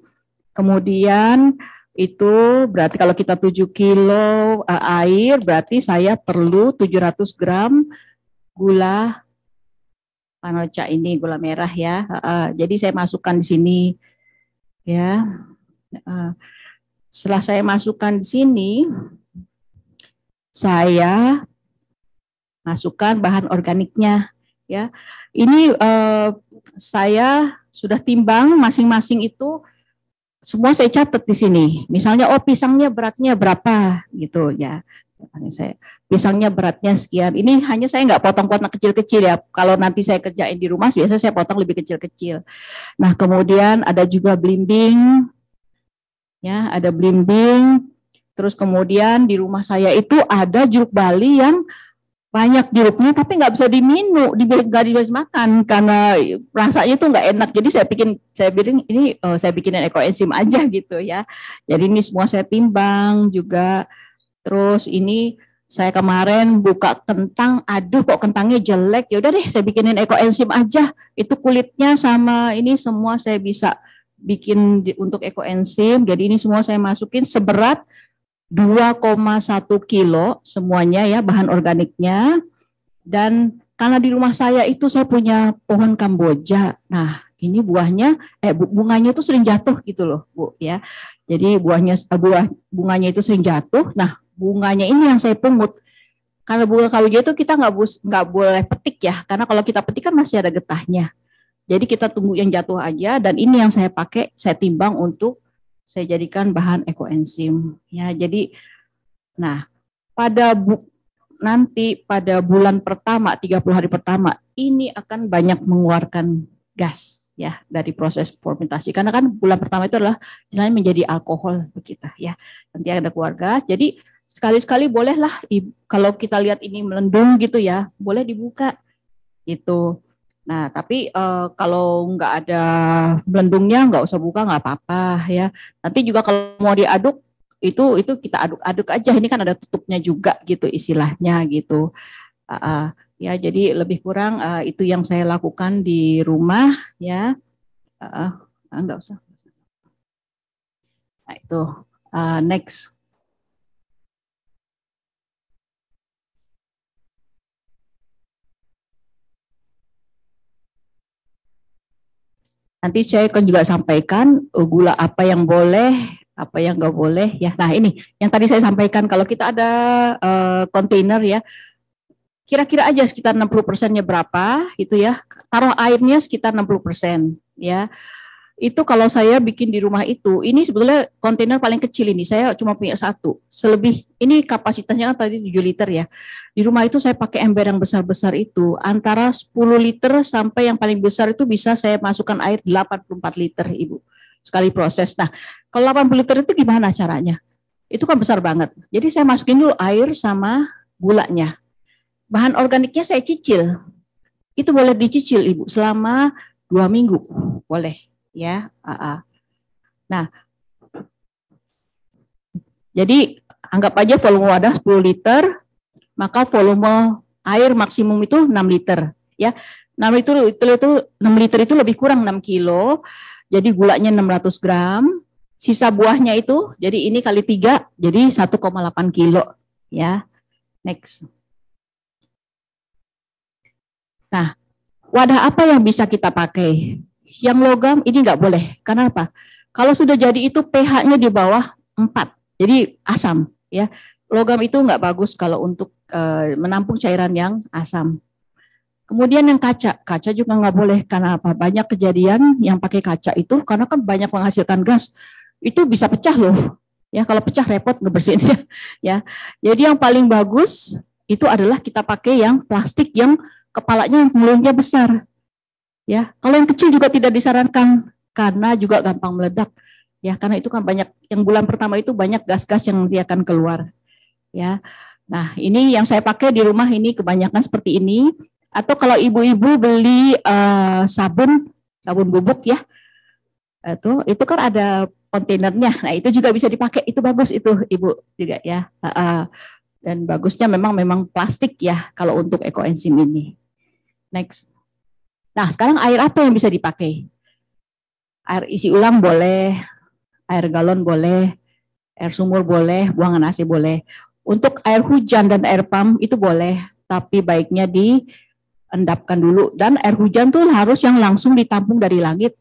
Kemudian itu berarti kalau kita 7 kilo air, berarti saya perlu 700 gram gula Panocha ini, gula merah ya. Jadi saya masukkan di sini ya. Setelah saya masukkan di sini, saya masukkan bahan organiknya ya. Ini saya sudah timbang masing-masing itu, semua saya catat di sini. Misalnya pisangnya beratnya berapa gitu ya. Pisangnya beratnya sekian. Ini hanya saya nggak potong-potong kecil-kecil ya. Kalau nanti saya kerjain di rumah biasanya saya potong lebih kecil-kecil. Nah, kemudian ada juga belimbing. Ya, ada belimbing. Terus kemudian di rumah saya itu ada jeruk Bali yang banyak jeruknya tapi nggak bisa diminum, nggak bisa makan karena rasanya itu nggak enak. Jadi saya bikinin ekoenzim aja gitu ya. Jadi ini semua saya timbang juga. Terus ini saya kemarin buka kentang, aduh kok kentangnya jelek. Ya udah deh saya bikinin ekoenzim aja. Itu kulitnya sama ini semua saya bisa bikin untuk ekoenzim. Jadi ini semua saya masukin seberat 2,1 kilo semuanya ya, bahan organiknya. Dan karena di rumah saya itu saya punya pohon Kamboja. Nah, ini bunganya itu sering jatuh gitu loh, Bu ya. Jadi bunganya itu sering jatuh. Nah, bunganya ini yang saya pungut. Karena bunga Kamboja itu kita nggak boleh petik ya, karena kalau kita petik kan masih ada getahnya. Jadi kita tunggu yang jatuh aja, dan ini yang saya pakai, saya timbang untuk saya jadikan bahan ekoenzim ya. Jadi nah nanti pada bulan pertama 30 hari pertama ini akan banyak mengeluarkan gas ya dari proses fermentasi, karena kan bulan pertama itu adalah misalnya menjadi alkohol kita ya, nanti ada keluar gas. Jadi sekali-sekali bolehlah kalau kita lihat ini melendung gitu ya, boleh dibuka gitu. Nah, tapi kalau nggak ada belendungnya nggak usah buka, nggak apa-apa ya. Nanti juga kalau mau diaduk itu kita aduk-aduk aja. Ini kan ada tutupnya juga gitu istilahnya gitu. Ya, jadi lebih kurang itu yang saya lakukan di rumah ya. Nggak usah. Nah itu next. Nanti saya akan juga sampaikan gula apa yang boleh, apa yang nggak boleh ya. Nah ini yang tadi saya sampaikan, kalau kita ada kontainer ya, kira-kira aja sekitar 60%-nya berapa gitu ya. Taruh airnya sekitar 60% ya. Itu kalau saya bikin di rumah itu, ini sebetulnya kontainer paling kecil ini, saya cuma punya satu. Selebih, ini kapasitasnya kan tadi 7 liter ya. Di rumah itu saya pakai ember yang besar-besar itu, antara 10 liter sampai yang paling besar itu bisa saya masukkan air 84 liter, Ibu. Sekali proses. Nah, kalau 80 liter itu gimana caranya? Itu kan besar banget. Jadi saya masukin dulu air sama gulanya. Bahan organiknya saya cicil. Itu boleh dicicil, Ibu, selama 2 minggu. Boleh. Ya, Nah, jadi anggap aja volume wadah 10 liter, maka volume air maksimum itu 6 liter. Ya, 6 liter itu lebih kurang 6 kilo. jadi gulanya 600 gram. Sisa buahnya itu, jadi ini kali 3, jadi 1,8 kilo. Ya, next. Nah, wadah apa yang bisa kita pakai? Yang logam ini nggak boleh. Karena apa? Kalau sudah jadi itu pH-nya di bawah 4, jadi asam. Ya, logam itu nggak bagus kalau untuk menampung cairan yang asam. Kemudian yang kaca juga nggak boleh. Karena apa? Banyak kejadian yang pakai kaca itu karena kan banyak menghasilkan gas. Itu bisa pecah loh. Ya, kalau pecah repot ngebersihinnya. Ya, jadi yang paling bagus itu adalah kita pakai yang plastik yang kepalanya mulutnya besar. Ya, kalau yang kecil juga tidak disarankan karena juga gampang meledak. Ya, karena itu kan banyak yang bulan pertama itu banyak gas-gas yang nanti akan keluar. Ya. Nah, ini yang saya pakai di rumah ini kebanyakan seperti ini. Atau kalau ibu-ibu beli sabun bubuk ya. Itu kan ada kontainernya. Nah, itu juga bisa dipakai. Itu bagus itu, Ibu juga ya. Dan bagusnya memang plastik ya kalau untuk ekoenzim ini. Next. Nah, sekarang air apa yang bisa dipakai? Air isi ulang boleh, air galon boleh, air sumur boleh, buangan AC boleh. Untuk air hujan dan air pump itu boleh, tapi baiknya diendapkan dulu. Dan air hujan tuh harus yang langsung ditampung dari langit.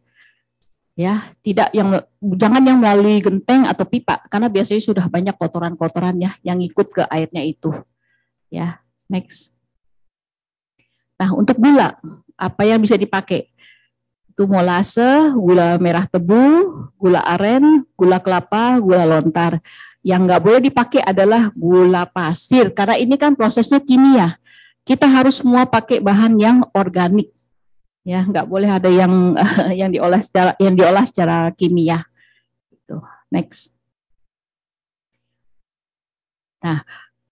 Ya, jangan yang melalui genteng atau pipa karena biasanya sudah banyak kotoran-kotoran ya yang ikut ke airnya itu. Ya, next. Nah, untuk gula apa yang bisa dipakai? Itu molase, gula merah tebu, gula aren, gula kelapa, gula lontar. Yang nggak boleh dipakai adalah gula pasir karena ini kan prosesnya kimia. Kita harus semua pakai bahan yang organik. Ya, nggak boleh ada yang diolah secara kimia. Next. Nah,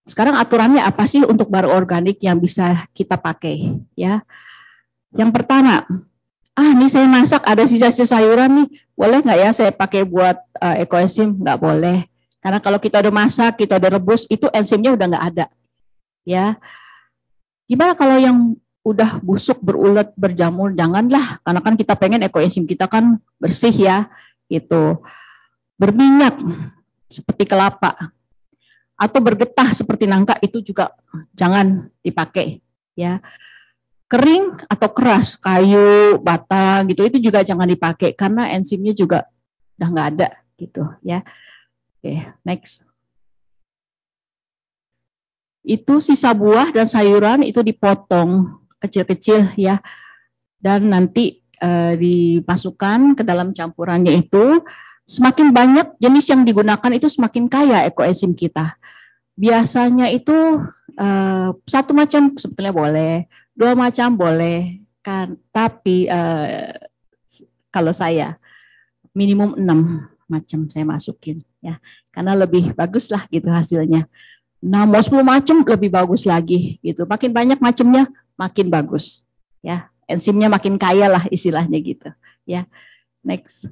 sekarang aturannya apa sih untuk bahan organik yang bisa kita pakai? Ya, yang pertama, ini saya masak ada sisa-sisa sayuran nih, boleh nggak ya saya pakai buat ekoenzim? Nggak boleh, karena kalau kita udah masak, kita udah rebus, itu enzimnya udah nggak ada. Ya, gimana kalau yang udah busuk, berulet, berjamur, janganlah, karena kan kita pengen ekoenzim kita kan bersih ya, gitu. Berminyak seperti kelapa atau bergetah seperti nangka itu juga jangan dipakai, ya. Kering atau keras, kayu, bata, gitu, itu juga jangan dipakai karena enzimnya juga udah nggak ada, gitu, ya. Oke, next. Itu sisa buah dan sayuran itu dipotong kecil-kecil ya, dan nanti dimasukkan ke dalam campurannya itu. Semakin banyak jenis yang digunakan itu semakin kaya ekoenzim kita. Biasanya itu satu macam sebetulnya boleh, 2 macam boleh kan, tapi kalau saya minimum 6 macam saya masukin ya, karena lebih bagus lah gitu hasilnya. Nah, mau 10 macam lebih bagus lagi gitu. Makin banyak macamnya makin bagus ya, enzimnya makin kaya lah istilahnya gitu ya. Next.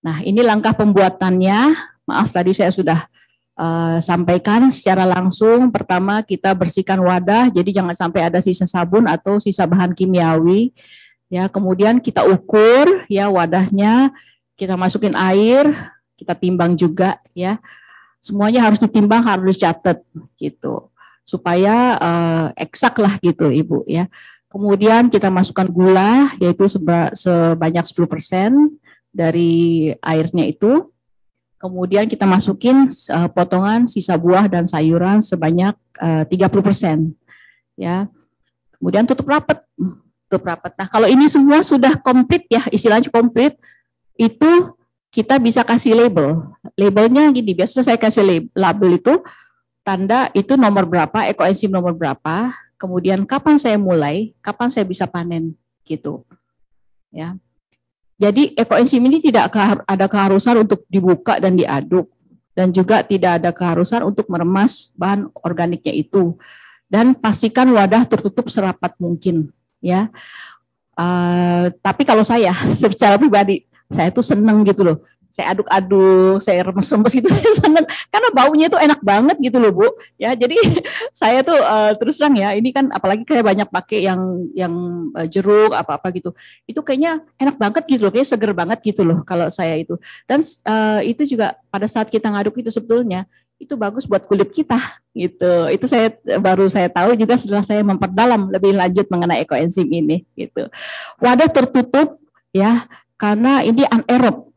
Nah, ini langkah pembuatannya. Maaf tadi saya sudah sampaikan secara langsung. Pertama, kita bersihkan wadah, jadi jangan sampai ada sisa sabun atau sisa bahan kimiawi ya. Kemudian kita ukur ya wadahnya, kita masukin air, kita timbang juga ya. Semuanya harus ditimbang, harus dicatat gitu, supaya eksak lah gitu Ibu ya. Kemudian kita masukkan gula, yaitu sebanyak 10% dari airnya itu. Kemudian kita masukin potongan sisa buah dan sayuran sebanyak 30% ya. Kemudian tutup rapat. Nah, kalau ini semua sudah komplit ya, istilahnya komplit, itu kita bisa kasih label. Labelnya gini, biasanya saya kasih label itu tanda itu nomor berapa, ekoenzim nomor berapa, kemudian kapan saya mulai, kapan saya bisa panen gitu. Ya. Jadi ekoenzim ini tidak ada keharusan untuk dibuka dan diaduk, dan juga tidak ada keharusan untuk meremas bahan organiknya itu. Dan pastikan wadah tertutup serapat mungkin, ya. Tapi kalau saya secara pribadi, saya tuh seneng gitu loh. saya aduk-aduk, saya remes-remes gitu, saya seneng karena baunya itu enak banget gitu loh Bu. Ya, jadi saya tuh terus terang ya, ini kan apalagi kayak banyak pakai yang jeruk apa-apa gitu. Itu kayaknya enak banget gitu loh, kayak seger banget gitu loh kalau saya itu. Dan itu juga pada saat kita ngaduk itu sebetulnya itu bagus buat kulit kita gitu. Itu baru saya tahu juga setelah saya memperdalam lebih lanjut mengenai ekoenzim ini gitu. Wadah tertutup ya, karena ini anaerob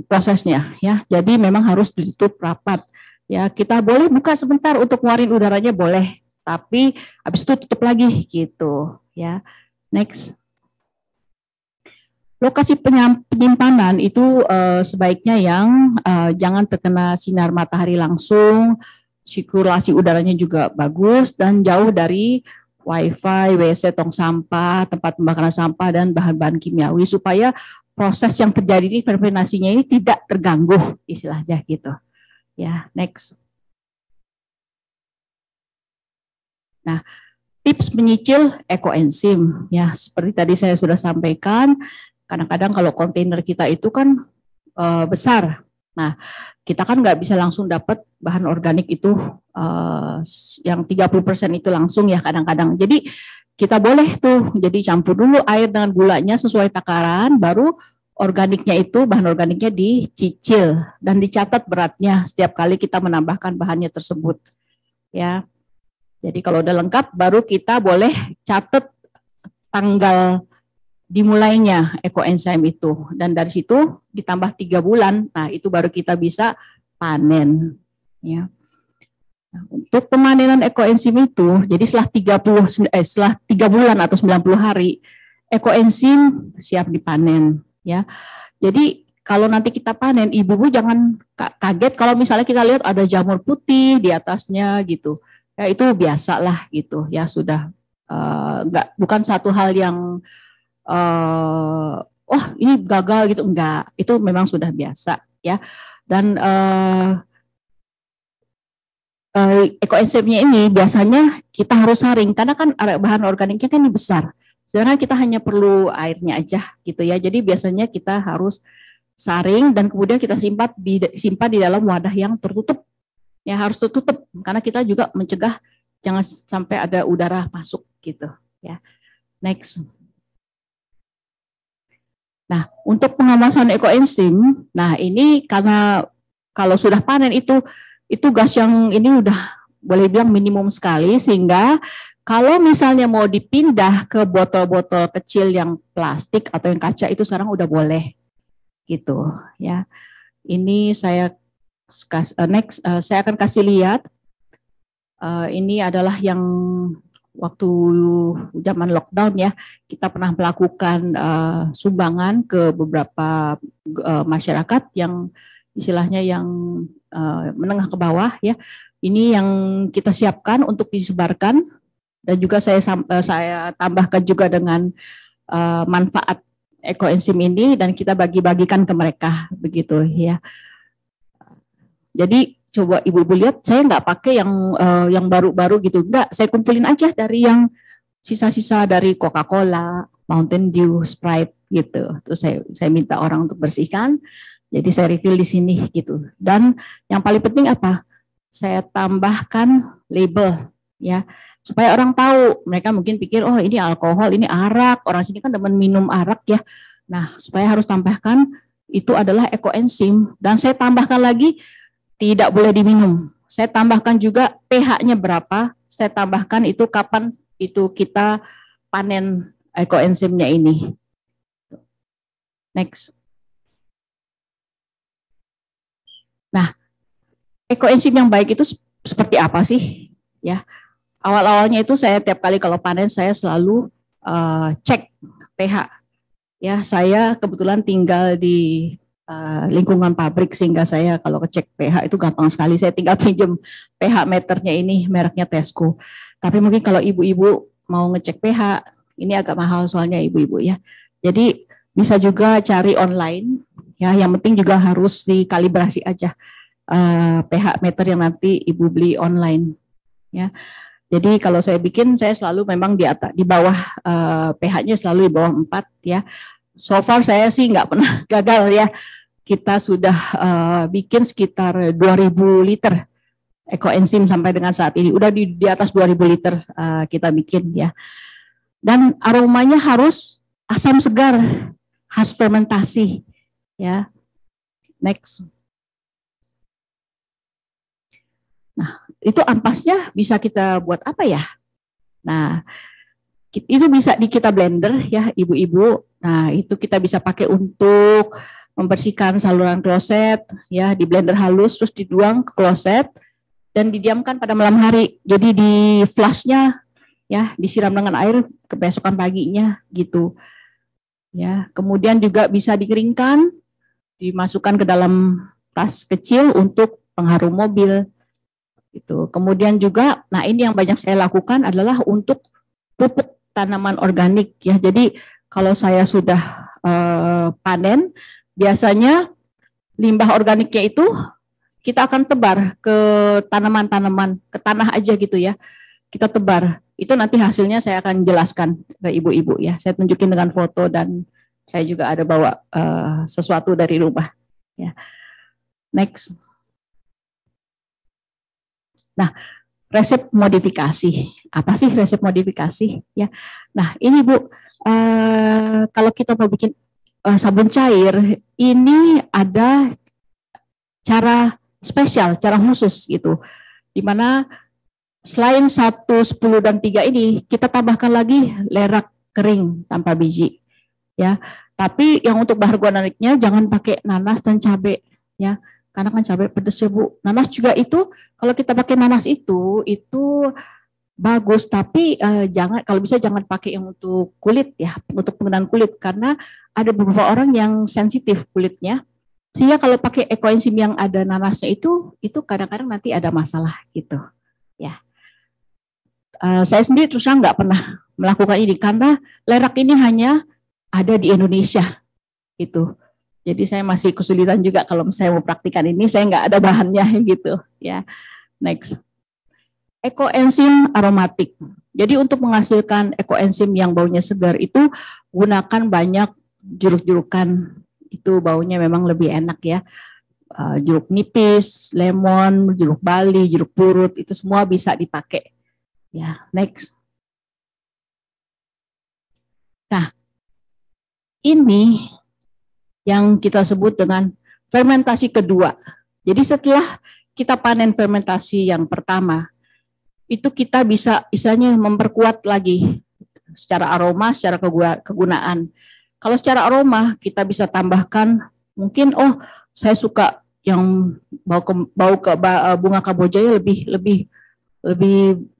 prosesnya ya, jadi memang harus ditutup rapat ya. Kita boleh buka sebentar untuk ngeluarin udaranya boleh, tapi habis itu tutup lagi gitu ya. Next. Lokasi penyimpanan itu sebaiknya yang jangan terkena sinar matahari langsung, sirkulasi udaranya juga bagus dan jauh dari wifi, WC, tong sampah, tempat pembakaran sampah dan bahan-bahan kimiawi supaya proses yang terjadi di fermentasinya ini tidak terganggu istilahnya gitu. Ya, next. Nah, tips menyicil ekoenzim ya, seperti tadi saya sudah sampaikan, kadang-kadang kalau kontainer kita itu kan besar. Nah, kita kan nggak bisa langsung dapat bahan organik itu yang 30% itu langsung ya kadang-kadang. Jadi kita boleh tuh jadi campur dulu air dengan gulanya sesuai takaran, baru organiknya itu, bahan organiknya dicicil dan dicatat beratnya setiap kali kita menambahkan bahannya tersebut. Ya. Jadi kalau udah lengkap baru kita boleh catat tanggal dimulainya ekoenzim itu, dan dari situ ditambah 3 bulan, nah itu baru kita bisa panen. Ya. Nah, untuk pemanenan ekoenzim itu, jadi setelah 3 bulan atau 90 hari, ekoenzim siap dipanen. Ya, jadi kalau nanti kita panen, ibu-ibu jangan kaget kalau misalnya kita lihat ada jamur putih di atasnya gitu. Ya itu biasalah gitu. Ya sudah bukan satu hal yang ini gagal gitu, enggak. Itu memang sudah biasa ya. Dan ekoenzimnya ini biasanya kita harus saring karena kan bahan organiknya kan ini besar. Sedangkan kita hanya perlu airnya aja gitu ya. Jadi biasanya kita harus saring dan kemudian kita simpan di dalam wadah yang tertutup. Ya harus tertutup karena kita juga mencegah jangan sampai ada udara masuk gitu ya. Next. Nah, untuk pengawasan ekoenzim, nah ini karena kalau sudah panen itu gas yang ini udah boleh bilang minimum sekali, sehingga kalau misalnya mau dipindah ke botol-botol kecil yang plastik atau yang kaca itu sekarang udah boleh gitu ya. Ini saya akan kasih lihat. Ini adalah yang waktu zaman lockdown ya, kita pernah melakukan sumbangan ke beberapa masyarakat yang istilahnya yang menengah ke bawah ya. Ini yang kita siapkan untuk disebarkan dan juga saya tambahkan juga dengan manfaat ekoenzim ini dan kita bagi-bagikan ke mereka begitu ya. Jadi coba ibu-ibu lihat, saya nggak pakai yang baru-baru gitu, enggak, saya kumpulin aja dari yang sisa-sisa dari Coca-Cola, Mountain Dew, Sprite gitu. Terus saya minta orang untuk bersihkan, jadi saya refill di sini gitu. Dan yang paling penting apa? Saya tambahkan label ya, supaya orang tahu. Mereka mungkin pikir oh ini alkohol, ini arak, orang sini kan demen minum arak ya. Nah supaya harus tambahkan itu adalah ekoenzim, dan saya tambahkan lagi tidak boleh diminum. Saya tambahkan juga pH-nya berapa, saya tambahkan itu kapan itu kita panen ekoenzimnya ini. Next. Nah, ekoenzim yang baik itu seperti apa sih? Ya, awal-awalnya itu saya tiap kali kalau panen saya selalu cek pH. Ya, saya kebetulan tinggal di lingkungan pabrik sehingga saya kalau ngecek pH itu gampang sekali. Saya tinggal pinjam pH meternya ini, mereknya Tesco. Tapi mungkin kalau ibu-ibu mau ngecek pH ini agak mahal soalnya ibu-ibu ya. Jadi bisa juga cari online ya. Yang penting juga harus dikalibrasi aja pH meter yang nanti ibu beli online ya. Jadi kalau saya bikin saya selalu memang di bawah pH-nya selalu di bawah 4 ya. So far saya sih nggak pernah gagal ya. kita sudah bikin sekitar 2.000 liter ekoenzim sampai dengan saat ini. Udah di atas 2.000 liter kita bikin ya. Dan aromanya harus asam segar, khas fermentasi ya. Next. Nah, itu ampasnya bisa kita buat apa ya? Nah, itu bisa kita blender ya, ibu-ibu. Nah, itu kita bisa pakai untuk membersihkan saluran kloset ya, di blender halus terus dibuang ke kloset dan didiamkan pada malam hari. Jadi di flashnya ya, disiram dengan air kebesokan paginya gitu. Ya, kemudian juga bisa dikeringkan, dimasukkan ke dalam tas kecil untuk pengharum mobil. Gitu. Kemudian juga, nah ini yang banyak saya lakukan adalah untuk pupuk tanaman organik ya. Jadi kalau saya sudah panen, biasanya limbah organiknya itu kita akan tebar ke tanaman-tanaman, ke tanah aja gitu ya. Kita tebar. Itu nanti hasilnya saya akan jelaskan ke ibu-ibu ya. Saya tunjukin dengan foto dan saya juga ada bawa sesuatu dari rumah. Ya. Next. Nah, resep modifikasi. Apa sih resep modifikasi? Ya. Nah, ini Bu, kalau kita mau bikin sabun cair, ini ada cara spesial, cara khusus gitu. Di mana selain 1, 10, dan 3 ini, kita tambahkan lagi lerak kering tanpa biji. Ya. Tapi yang untuk bahan organiknya jangan pakai nanas dan cabai ya. Karena kan cabai pedas ya Bu. Nanas juga itu, kalau kita pakai nanas itu bagus, tapi jangan, kalau bisa jangan pakai yang untuk kulit ya, untuk penggunaan kulit, karena ada beberapa orang yang sensitif kulitnya, sehingga kalau pakai ekoenzim yang ada nanasnya itu kadang-kadang nanti ada masalah gitu ya. Saya sendiri terus terang nggak pernah melakukan ini karena lerak ini hanya ada di Indonesia gitu. Jadi saya masih kesulitan juga kalau saya mau praktikan ini, saya nggak ada bahannya gitu ya. Next. Ekoenzim aromatik. Jadi untuk menghasilkan ekoenzim yang baunya segar itu gunakan banyak jeruk-jerukan. Itu baunya memang lebih enak ya. Jeruk nipis, lemon, jeruk bali, jeruk purut, itu semua bisa dipakai. Ya, next. Nah, ini yang kita sebut dengan fermentasi kedua. Jadi setelah kita panen fermentasi yang pertama, itu kita bisa istilahnya memperkuat lagi secara aroma, secara kegunaan. Kalau secara aroma kita bisa tambahkan mungkin saya suka yang bau bunga kamboja lebih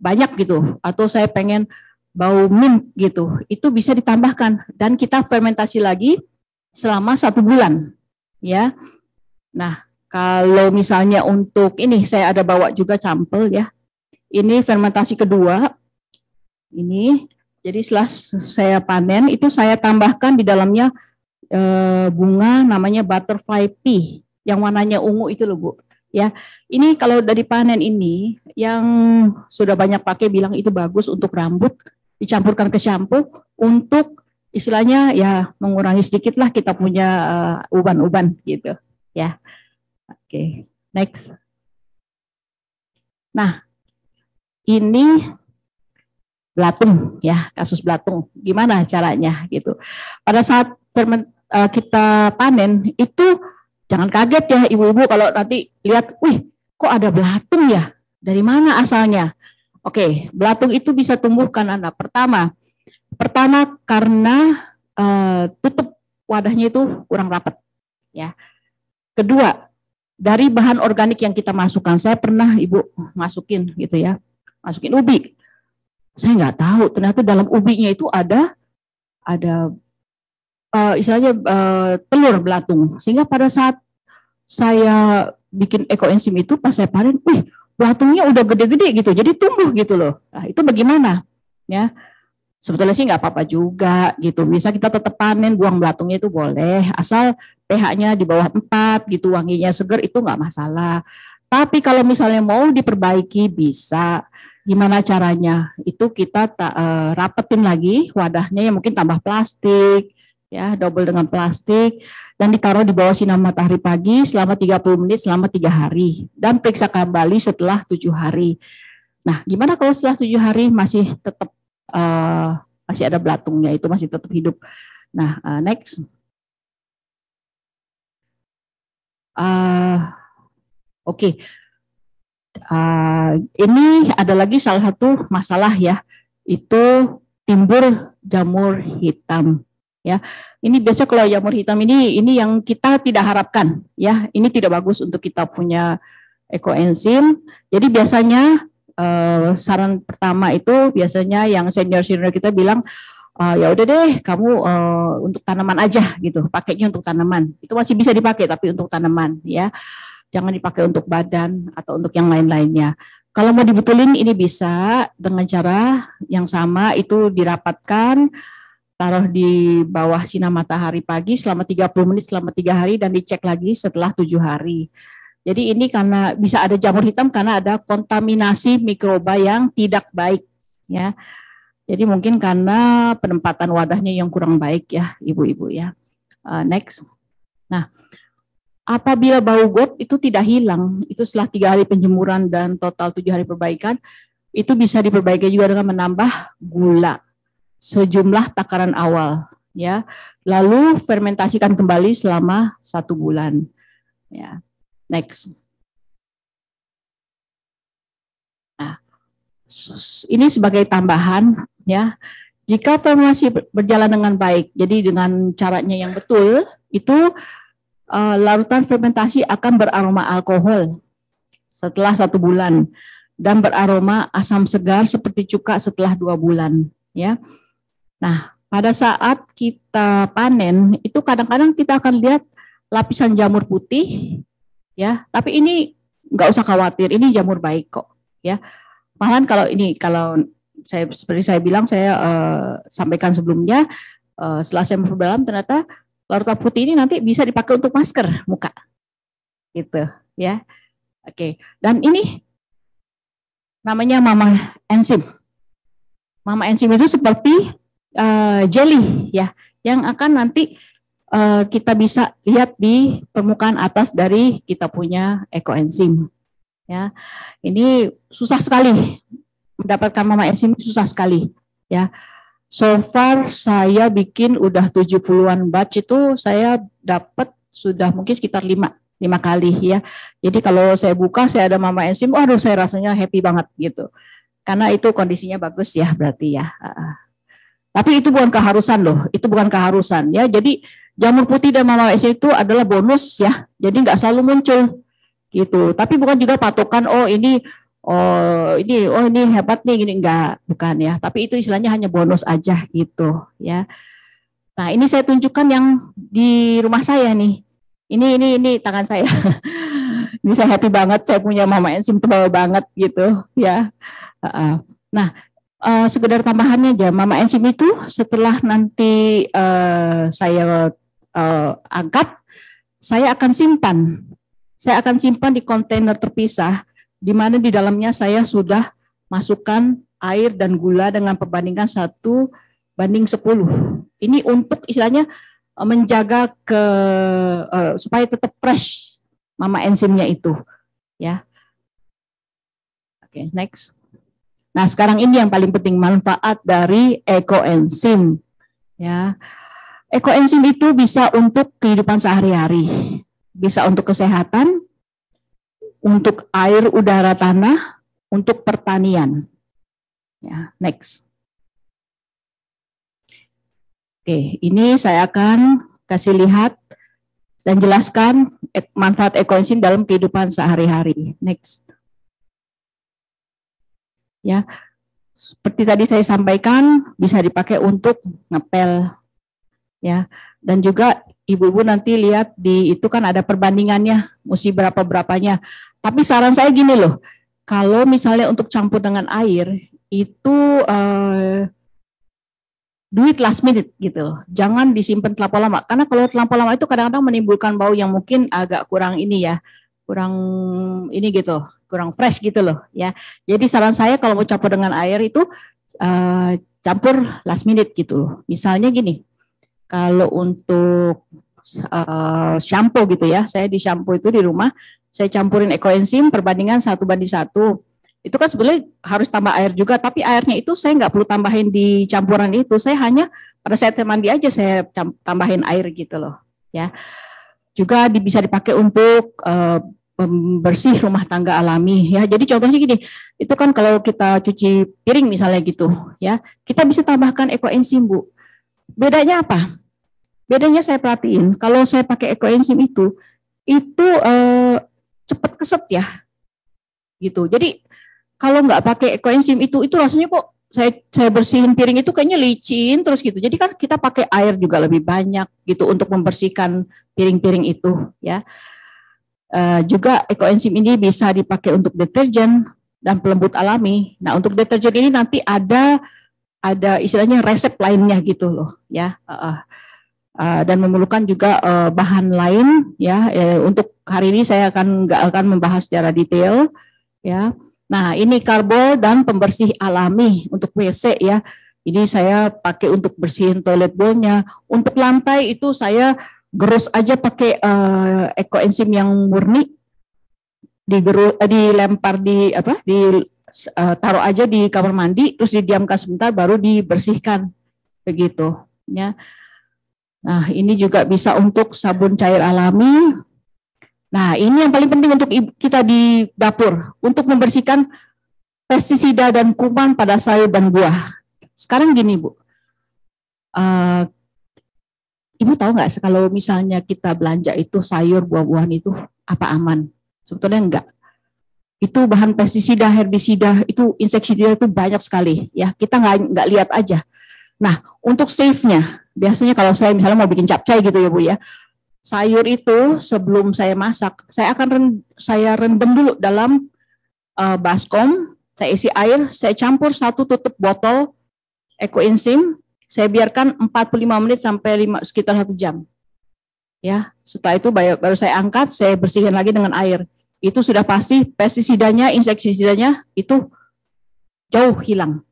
banyak gitu, atau saya pengen bau mint gitu. Itu bisa ditambahkan dan kita fermentasi lagi selama 1 bulan ya. Nah, kalau misalnya untuk ini saya ada bawa juga campel ya. Ini fermentasi kedua. Ini jadi setelah saya panen itu saya tambahkan di dalamnya bunga namanya butterfly pea yang warnanya ungu itu loh Bu. Ya, ini kalau dari panen ini yang sudah banyak pakai bilang itu bagus untuk rambut, dicampurkan ke shampoo untuk istilahnya ya mengurangi sedikit lah kita punya uban-uban gitu ya. Oke, next. Nah, ini belatung ya, kasus belatung. Gimana caranya gitu. Pada saat kita panen itu jangan kaget ya ibu-ibu kalau nanti lihat, wih kok ada belatung ya? Dari mana asalnya? Oke, belatung itu bisa tumbuh karena Pertama karena tutup wadahnya itu kurang rapat, ya. Kedua dari bahan organik yang kita masukkan, saya pernah ibu masukin gitu ya, masukin ubi. Saya nggak tahu ternyata dalam ubinya itu ada istilahnya telur belatung, sehingga pada saat saya bikin ekoenzim itu pas saya panen, wih belatungnya udah gede-gede gitu, jadi tumbuh gitu loh. Nah, itu bagaimana? Ya. Sebetulnya sih nggak apa-apa juga gitu. Bisa kita tetap panen, buang belatungnya itu boleh. Asal pH-nya di bawah 4 gitu, wanginya seger itu nggak masalah. Tapi kalau misalnya mau diperbaiki bisa. Gimana caranya? Itu kita rapetin lagi wadahnya, ya mungkin tambah plastik, ya, double dengan plastik, dan ditaruh di bawah sinar matahari pagi selama 30 menit selama 3 hari, dan periksa kembali setelah 7 hari. Nah, gimana kalau setelah 7 hari masih tetap masih ada belatungnya, itu masih tetap hidup. Nah, next. Oke. Ini ada lagi salah satu masalah ya, itu timbul jamur hitam. Ya, ini biasa kalau jamur hitam ini yang kita tidak harapkan ya, ini tidak bagus untuk kita punya ekoenzim. Jadi biasanya saran pertama itu biasanya yang senior kita bilang ya udah deh kamu untuk tanaman aja gitu, pakainya untuk tanaman. Itu masih bisa dipakai tapi untuk tanaman ya. Jangan dipakai untuk badan atau untuk yang lain-lainnya. Kalau mau dibetulin ini bisa dengan cara yang sama, itu dirapatkan, taruh di bawah sinar matahari pagi selama 30 menit selama 3 hari dan dicek lagi setelah 7 hari. Jadi ini karena bisa ada jamur hitam karena ada kontaminasi mikroba yang tidak baik ya. Jadi mungkin karena penempatan wadahnya yang kurang baik ya ibu-ibu ya. Next. Nah, apabila bau got itu tidak hilang, itu setelah 3 hari penjemuran dan total 7 hari perbaikan, itu bisa diperbaiki juga dengan menambah gula sejumlah takaran awal, ya. Lalu fermentasikan kembali selama 1 bulan. Ya, next. Nah, ini sebagai tambahan, ya. Jika fermentasi berjalan dengan baik, jadi dengan caranya yang betul, itu larutan fermentasi akan beraroma alkohol setelah 1 bulan dan beraroma asam segar seperti cuka setelah 2 bulan ya. Nah, pada saat kita panen itu kadang-kadang kita akan lihat lapisan jamur putih ya, tapi ini nggak usah khawatir, ini jamur baik kok ya. Malahan kalau saya seperti saya bilang, saya sampaikan sebelumnya, setelah saya memperdalam ternyata larutan putih ini nanti bisa dipakai untuk masker muka, gitu ya. Oke, dan ini namanya mama enzim. Mama enzim itu seperti jelly ya, yang akan nanti kita bisa lihat di permukaan atas dari kita punya ekoenzim. Ya, ini susah sekali mendapatkan mama enzim, susah sekali ya. So far saya bikin udah 70-an batch, itu saya dapat sudah mungkin sekitar 5 kali ya. Jadi kalau saya buka saya ada mama enzim, waduh saya rasanya happy banget gitu. Karena itu kondisinya bagus ya berarti ya. Tapi itu bukan keharusan loh, itu bukan keharusan ya. Jadi jamur putih dan mama enzim itu adalah bonus ya. Jadi nggak selalu muncul gitu. Tapi bukan juga patokan ini hebat nih gini, enggak, bukan ya. Tapi itu istilahnya hanya bonus aja gitu ya. Nah, ini saya tunjukkan yang di rumah saya nih. Ini tangan saya. Ini saya happy banget, saya punya mama enzim tebal banget gitu ya. Nah, sekedar tambahannya aja, mama enzim itu setelah nanti saya angkat, saya akan simpan. Saya akan simpan di kontainer terpisah, di mana di dalamnya saya sudah masukkan air dan gula dengan perbandingan 1:10. Ini untuk istilahnya menjaga supaya tetap fresh mama enzimnya itu ya. Oke, next. Nah, sekarang ini yang paling penting, manfaat dari ekoenzim ya. Ekoenzim itu bisa untuk kehidupan sehari-hari, bisa untuk kesehatan, untuk air, udara, tanah, untuk pertanian. Ya, next. Oke, ini saya akan kasih lihat dan jelaskan manfaat ekoenzim dalam kehidupan sehari-hari. Next. Ya, seperti tadi saya sampaikan, bisa dipakai untuk ngepel, ya, dan juga ibu-ibu nanti lihat itu kan ada perbandingannya, mesti berapa-berapanya. Tapi saran saya gini loh, kalau misalnya untuk campur dengan air, itu do it last minute gitu loh. Jangan disimpan terlalu lama, karena kalau terlalu lama itu kadang-kadang menimbulkan bau yang mungkin agak kurang kurang fresh gitu loh ya. Jadi saran saya kalau mau campur dengan air itu campur last minute gitu loh. Misalnya gini, Kalau untuk shampoo gitu ya, saya di shampoo itu di rumah, saya campurin ekoenzim perbandingan 1:1. Itu kan sebenarnya harus tambah air juga, tapi airnya itu saya nggak perlu tambahin di campuran itu, saya hanya pada saat saya mandi aja saya tambahin air gitu loh, ya. Juga bisa dipakai untuk pembersih rumah tangga alami, ya. Jadi contohnya gini, itu kan kalau kita cuci piring misalnya gitu, ya, kita bisa tambahkan ekoenzim, Bu. Bedanya apa? Bedanya saya perhatiin, kalau saya pakai ekoenzim itu cepat keset ya, gitu. Jadi kalau nggak pakai ekoenzim itu rasanya kok saya bersihin piring itu kayaknya licin terus gitu. Jadi kan kita pakai air juga lebih banyak gitu untuk membersihkan piring-piring itu, ya. Juga ekoenzim ini bisa dipakai untuk deterjen dan pelembut alami. Nah, untuk deterjen ini nanti ada istilahnya resep lainnya gitu loh, ya. Dan memerlukan juga bahan lain, ya. Untuk hari ini saya nggak akan membahas secara detail, ya. Nah, ini karbol dan pembersih alami untuk WC, ya. Ini saya pakai untuk bersihin toilet bowl-nya. Untuk lantai itu saya gerus aja pakai ekoenzim yang murni, dilempar taruh aja di kamar mandi, terus didiamkan sebentar, baru dibersihkan, begitu, ya. Nah, ini juga bisa untuk sabun cair alami. Nah, ini yang paling penting untuk kita di dapur, untuk membersihkan pestisida dan kuman pada sayur dan buah. Sekarang gini, Bu, Ibu tahu nggak kalau misalnya kita belanja itu sayur buah-buahan itu apa aman? Sebetulnya enggak. Itu bahan pestisida, herbisida, itu insektisida itu banyak sekali, ya. Kita nggak lihat aja. Nah, untuk safe-nya, biasanya kalau saya misalnya mau bikin capcay gitu ya, Bu, ya. Sayur itu sebelum saya masak, saya rendam dulu dalam baskom, saya isi air, saya campur 1 tutup botol ekoenzim, saya biarkan 45 menit sampai sekitar 1 jam. Ya, setelah itu baru saya angkat, saya bersihkan lagi dengan air. Itu sudah pasti pestisidanya, insektisidanya itu jauh hilang.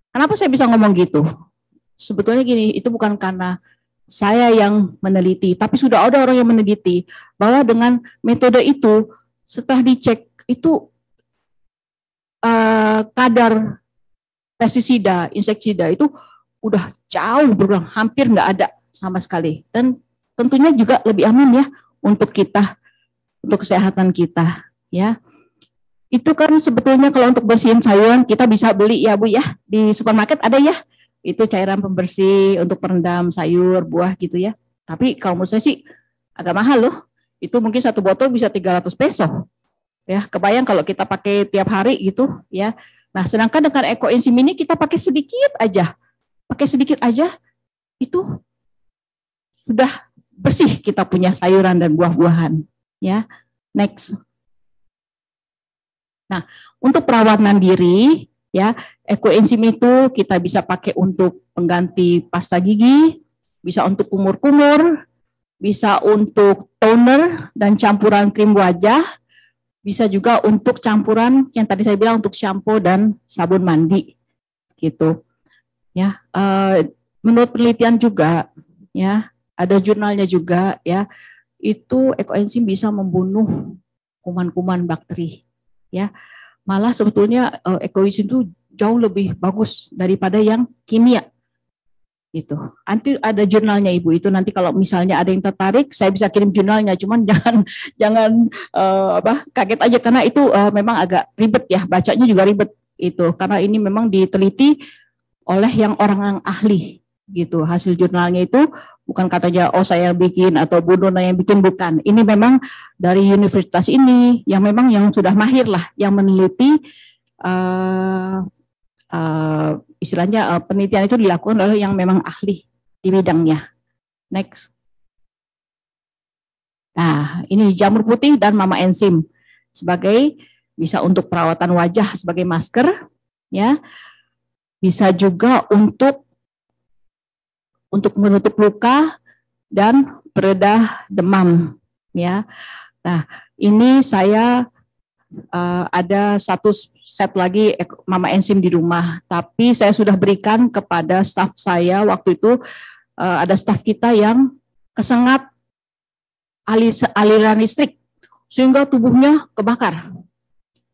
Kenapa saya bisa ngomong gitu? Sebetulnya gini, itu bukan karena saya yang meneliti, tapi sudah ada orang yang meneliti bahwa dengan metode itu setelah dicek itu kadar pestisida, insektisida itu udah jauh berkurang, hampir nggak ada sama sekali. Dan tentunya juga lebih aman ya untuk kita, untuk kesehatan kita, ya. Itu kan sebetulnya kalau untuk bersihin sayuran kita bisa beli ya, Bu, ya, di supermarket ada ya. Itu cairan pembersih untuk perendam sayur, buah gitu ya. Tapi kalau menurut saya sih agak mahal loh. Itu mungkin 1 botol bisa 300 peso. Ya, kebayang kalau kita pakai tiap hari gitu, ya. Nah, sedangkan dengan ekoenzim ini kita pakai sedikit aja. Pakai sedikit aja itu sudah bersih kita punya sayuran dan buah-buahan, ya. Next. Nah, untuk perawatan diri, ya, ekoenzim itu kita bisa pakai untuk pengganti pasta gigi, bisa untuk kumur-kumur, bisa untuk toner dan campuran krim wajah, bisa juga untuk campuran yang tadi saya bilang untuk shampoo dan sabun mandi, gitu. Ya, menurut penelitian juga, ya, ada jurnalnya juga, ya, itu ekoenzim bisa membunuh kuman-kuman bakteri, ya. Malah sebetulnya ekoenzim itu jauh lebih bagus daripada yang kimia, gitu. Nanti ada jurnalnya, Ibu, itu nanti kalau misalnya ada yang tertarik, saya bisa kirim jurnalnya. Cuman jangan kaget aja karena itu memang agak ribet ya, bacanya juga ribet itu karena ini memang diteliti oleh orang ahli, gitu. Hasil jurnalnya itu bukan katanya saya bikin atau Bu Nona yang bikin, bukan. Ini memang dari universitas ini yang memang yang sudah mahir lah yang meneliti istilahnya penelitian itu dilakukan oleh yang memang ahli di bidangnya. Next. Nah, ini jamur putih dan mama enzim sebagai bisa untuk perawatan wajah sebagai masker, ya. Bisa juga untuk menutup luka dan peredah demam, ya. Nah, ini saya ada 1 set lagi mama enzim di rumah, tapi saya sudah berikan kepada staf saya waktu itu ada staf kita yang kesengat aliran listrik sehingga tubuhnya kebakar.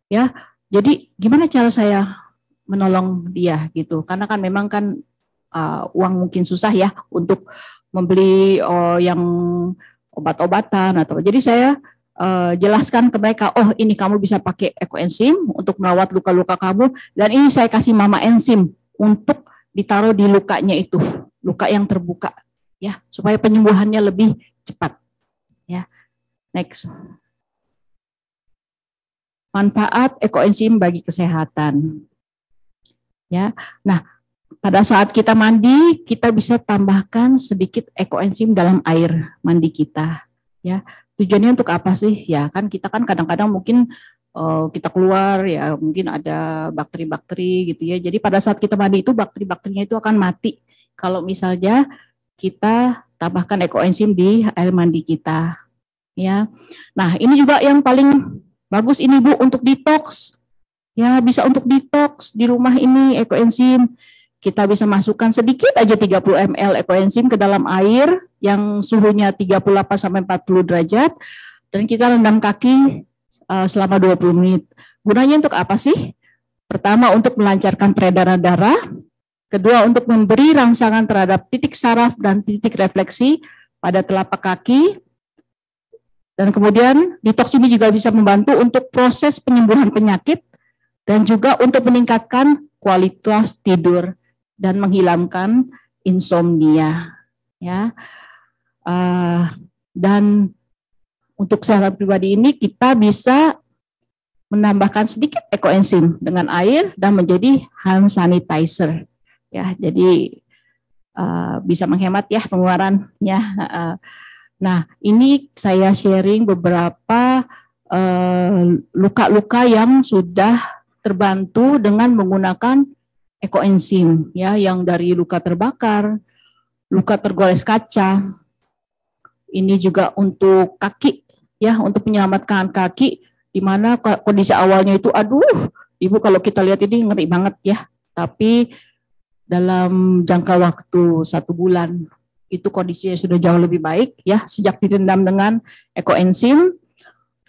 Ya, jadi gimana cara saya menolong dia gitu? Karena kan memang kan uang mungkin susah ya untuk membeli yang obat-obatan atau. Jadi saya jelaskan ke mereka, oh ini kamu bisa pakai ekoenzim untuk merawat luka-luka kamu, dan ini saya kasih mama enzim untuk ditaruh di lukanya itu, luka yang terbuka, ya, supaya penyembuhannya lebih cepat. Ya, next. Manfaat ekoenzim bagi kesehatan. Ya, nah pada saat kita mandi kita bisa tambahkan sedikit ekoenzim dalam air mandi kita. Ya, tujuannya untuk apa sih? Ya kan kita kan kadang-kadang mungkin kita keluar ya mungkin ada bakteri-bakteri gitu ya. Jadi pada saat kita mandi itu bakteri-bakterinya itu akan mati. Kalau misalnya kita tambahkan ekoenzim di air mandi kita. Ya, nah ini juga yang paling bagus ini Bu untuk detox. Ya, bisa untuk detox di rumah ini ekoenzim. Kita bisa masukkan sedikit aja 30 ml ekoenzim ke dalam air yang suhunya 38 sampai 40 derajat dan kita rendam kaki selama 20 menit. Gunanya untuk apa sih? Pertama untuk melancarkan peredaran darah, kedua untuk memberi rangsangan terhadap titik saraf dan titik refleksi pada telapak kaki. Dan kemudian detox ini juga bisa membantu untuk proses penyembuhan penyakit dan juga untuk meningkatkan kualitas tidur dan menghilangkan insomnia. Ya, dan untuk kesehatan pribadi ini kita bisa menambahkan sedikit ekoenzim dengan air dan menjadi hand sanitizer. Ya, jadi bisa menghemat ya pengeluarannya. Nah, ini saya sharing beberapa luka-luka yang sudah terbantu dengan menggunakan ekoenzim, ya, yang dari luka terbakar, luka tergores kaca. Ini juga untuk kaki, ya, untuk menyelamatkan kaki, di mana kondisi awalnya itu, aduh, Ibu kalau kita lihat ini ngeri banget ya, tapi dalam jangka waktu 1 bulan, itu kondisinya sudah jauh lebih baik ya sejak direndam dengan ekoenzim.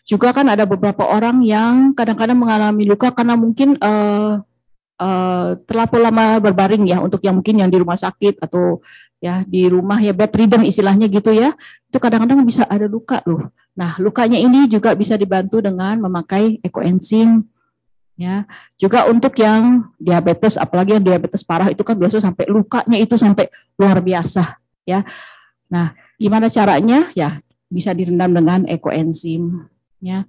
Juga kan ada beberapa orang yang kadang-kadang mengalami luka karena mungkin terlalu lama berbaring ya, untuk yang mungkin yang di rumah sakit atau ya di rumah ya bedridden istilahnya gitu ya, itu kadang-kadang bisa ada luka loh. Nah lukanya ini juga bisa dibantu dengan memakai ekoenzim. Ya, juga untuk yang diabetes, apalagi yang diabetes parah itu kan biasa sampai lukanya itu sampai luar biasa. Ya, nah gimana caranya? Ya bisa direndam dengan ekoenzim. Ya,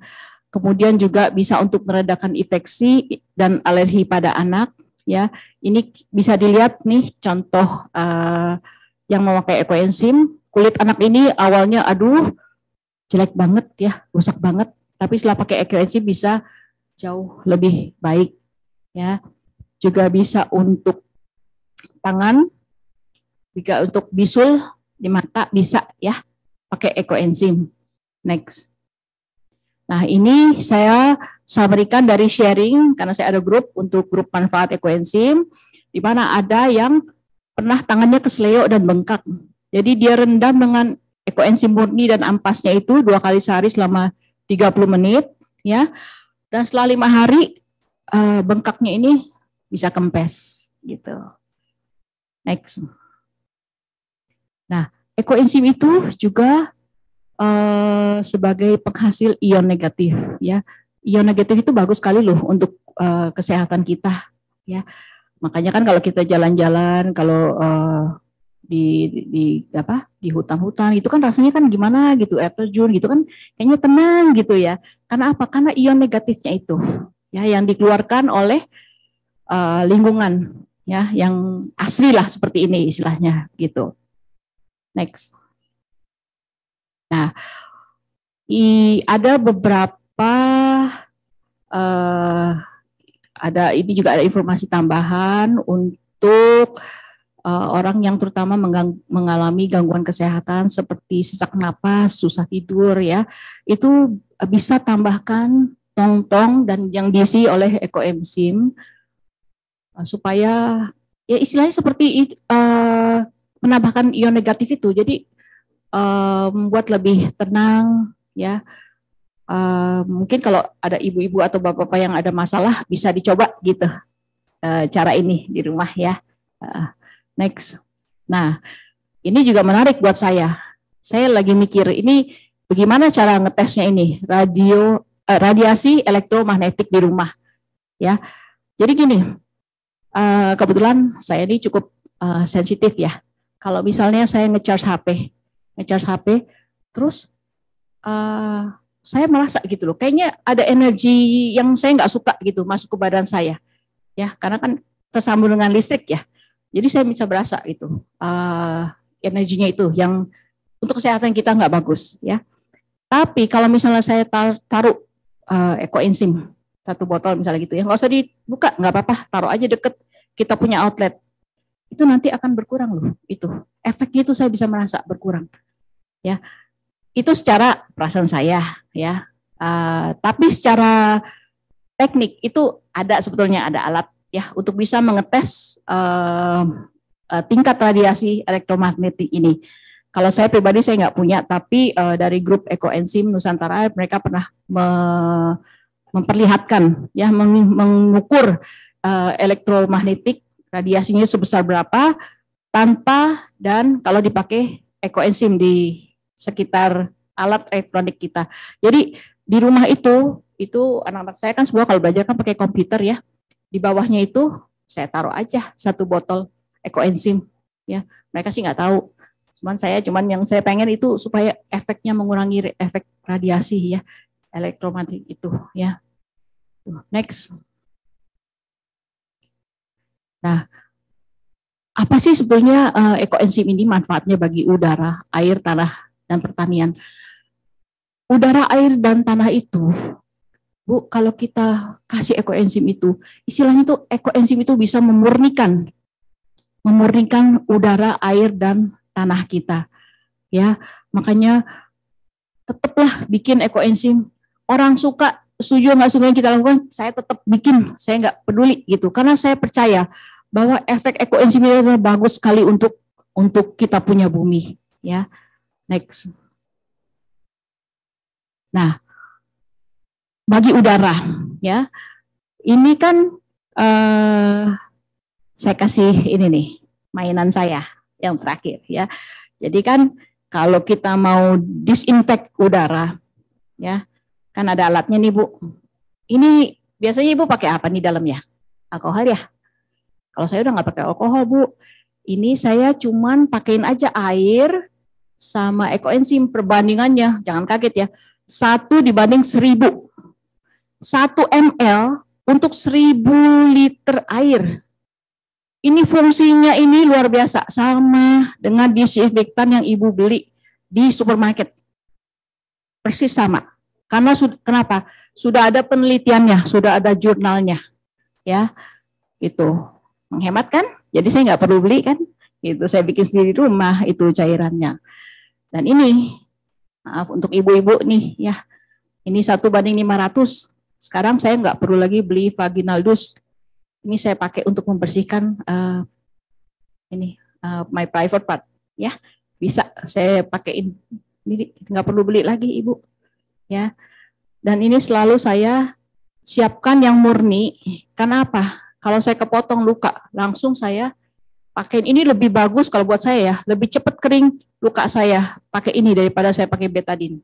kemudian juga bisa untuk meredakan infeksi dan alergi pada anak. Ya, ini bisa dilihat nih contoh yang memakai ekoenzim. Kulit anak ini awalnya aduh jelek banget ya, rusak banget. Tapi setelah pakai ekoenzim bisa jauh lebih baik. Ya, juga bisa untuk tangan. Jika untuk bisul di mata bisa ya pakai ekoenzim. Next. Nah ini saya berikan dari sharing karena saya ada grup untuk grup manfaat ekoenzim, di mana ada yang pernah tangannya kesleo dan bengkak. Jadi dia rendam dengan ekoenzim murni dan ampasnya itu 2 kali sehari selama 30 menit ya. Dan setelah 5 hari bengkaknya ini bisa kempes gitu. Next. Nah, ekoenzim itu juga sebagai penghasil ion negatif ya. Ion negatif itu bagus sekali loh untuk kesehatan kita ya. Makanya kan kalau kita jalan-jalan kalau di hutan-hutan itu kan rasanya kan gimana gitu, air terjun gitu kan kayaknya tenang gitu ya. Karena apa? Karena ion negatifnya itu ya yang dikeluarkan oleh lingkungan ya yang asli lah seperti ini istilahnya gitu. Next. Nah, ada beberapa ini juga ada informasi tambahan untuk orang yang terutama mengalami gangguan kesehatan seperti sesak napas, susah tidur ya. Itu bisa tambahkan tong-tong dan yang diisi oleh ekoenzim supaya ya istilahnya seperti menambahkan ion negatif itu. Jadi membuat lebih tenang ya. Mungkin kalau ada ibu-ibu atau bapak-bapak yang ada masalah bisa dicoba gitu cara ini di rumah ya. Next. Nah, ini juga menarik buat saya. Saya lagi mikir ini bagaimana cara ngetesnya ini radiasi elektromagnetik di rumah ya. Jadi gini, kebetulan saya ini cukup sensitif ya. Kalau misalnya saya ngecharge HP, terus saya merasa gitu loh, kayaknya ada energi yang saya nggak suka gitu masuk ke badan saya, ya, karena kan tersambung dengan listrik ya. Jadi saya bisa berasa itu energinya itu yang untuk kesehatan kita nggak bagus, ya. Tapi kalau misalnya saya taruh ekoenzim 1 botol misalnya gitu ya, nggak usah dibuka, nggak apa-apa, taruh aja deket kita punya outlet, itu nanti akan berkurang loh, itu efeknya itu saya bisa merasa berkurang, ya. Itu secara perasaan saya ya. Tapi secara teknik itu ada sebetulnya ada alat ya untuk bisa mengetes tingkat radiasi elektromagnetik ini. Kalau saya pribadi saya nggak punya, tapi dari grup ekoenzim Nusantara mereka pernah memperlihatkan ya, mengukur elektromagnetik radiasinya sebesar berapa tanpa dan kalau dipakai ekoenzim di sekitar alat elektronik kita. Jadi di rumah itu anak-anak saya kan semua kalau belajar kan pakai komputer ya. Di bawahnya itu saya taruh aja 1 botol ekoenzim ya. Mereka sih nggak tahu. Yang saya pengen itu supaya efeknya mengurangi efek radiasi ya elektromagnetik itu ya. Next. Nah, apa sih sebetulnya ekoenzim ini manfaatnya bagi udara, air, tanah, dan pertanian? Udara, air, dan tanah itu, Bu, kalau kita kasih ekoenzim itu, istilahnya itu ekoenzim itu bisa memurnikan udara, air, dan tanah kita. Ya, makanya tetaplah bikin ekoenzim. Orang suka, setuju nggak suka yang kita lakukan, saya tetap bikin, saya nggak peduli gitu, karena saya percaya bahwa efek ekoenzim itu bagus sekali untuk kita punya bumi. Ya. Next. Nah, bagi udara, ya, ini kan saya kasih ini nih mainan saya yang terakhir, ya. Jadi kan kalau kita mau disinfek udara, ya, kan ada alatnya nih Bu. Ini biasanya Ibu pakai apa nih dalamnya? Alkohol ya? Kalau saya udah nggak pakai alkohol Bu. Ini saya cuman pakein aja air sama ekoenzim, perbandingannya, jangan kaget ya, 1 dibanding 1000. 1 ml untuk 1000 liter air. Ini fungsinya ini luar biasa, sama dengan disinfektan yang Ibu beli di supermarket. Persis sama. Karena kenapa? Sudah ada penelitiannya, sudah ada jurnalnya. Ya, itu menghemat kan? Jadi saya nggak perlu beli kan? Itu saya bikin sendiri di rumah itu cairannya. Dan ini, maaf untuk ibu-ibu nih ya, ini 1:500. Sekarang saya nggak perlu lagi beli vaginal dus. Ini saya pakai untuk membersihkan my private part ya. Bisa saya pakaiin, ini nggak perlu beli lagi Ibu ya. Dan ini selalu saya siapkan yang murni. Kenapa? Kalau saya kepotong luka, langsung saya pakai ini lebih bagus kalau buat saya ya, lebih cepat kering luka saya pakai ini daripada saya pakai betadine.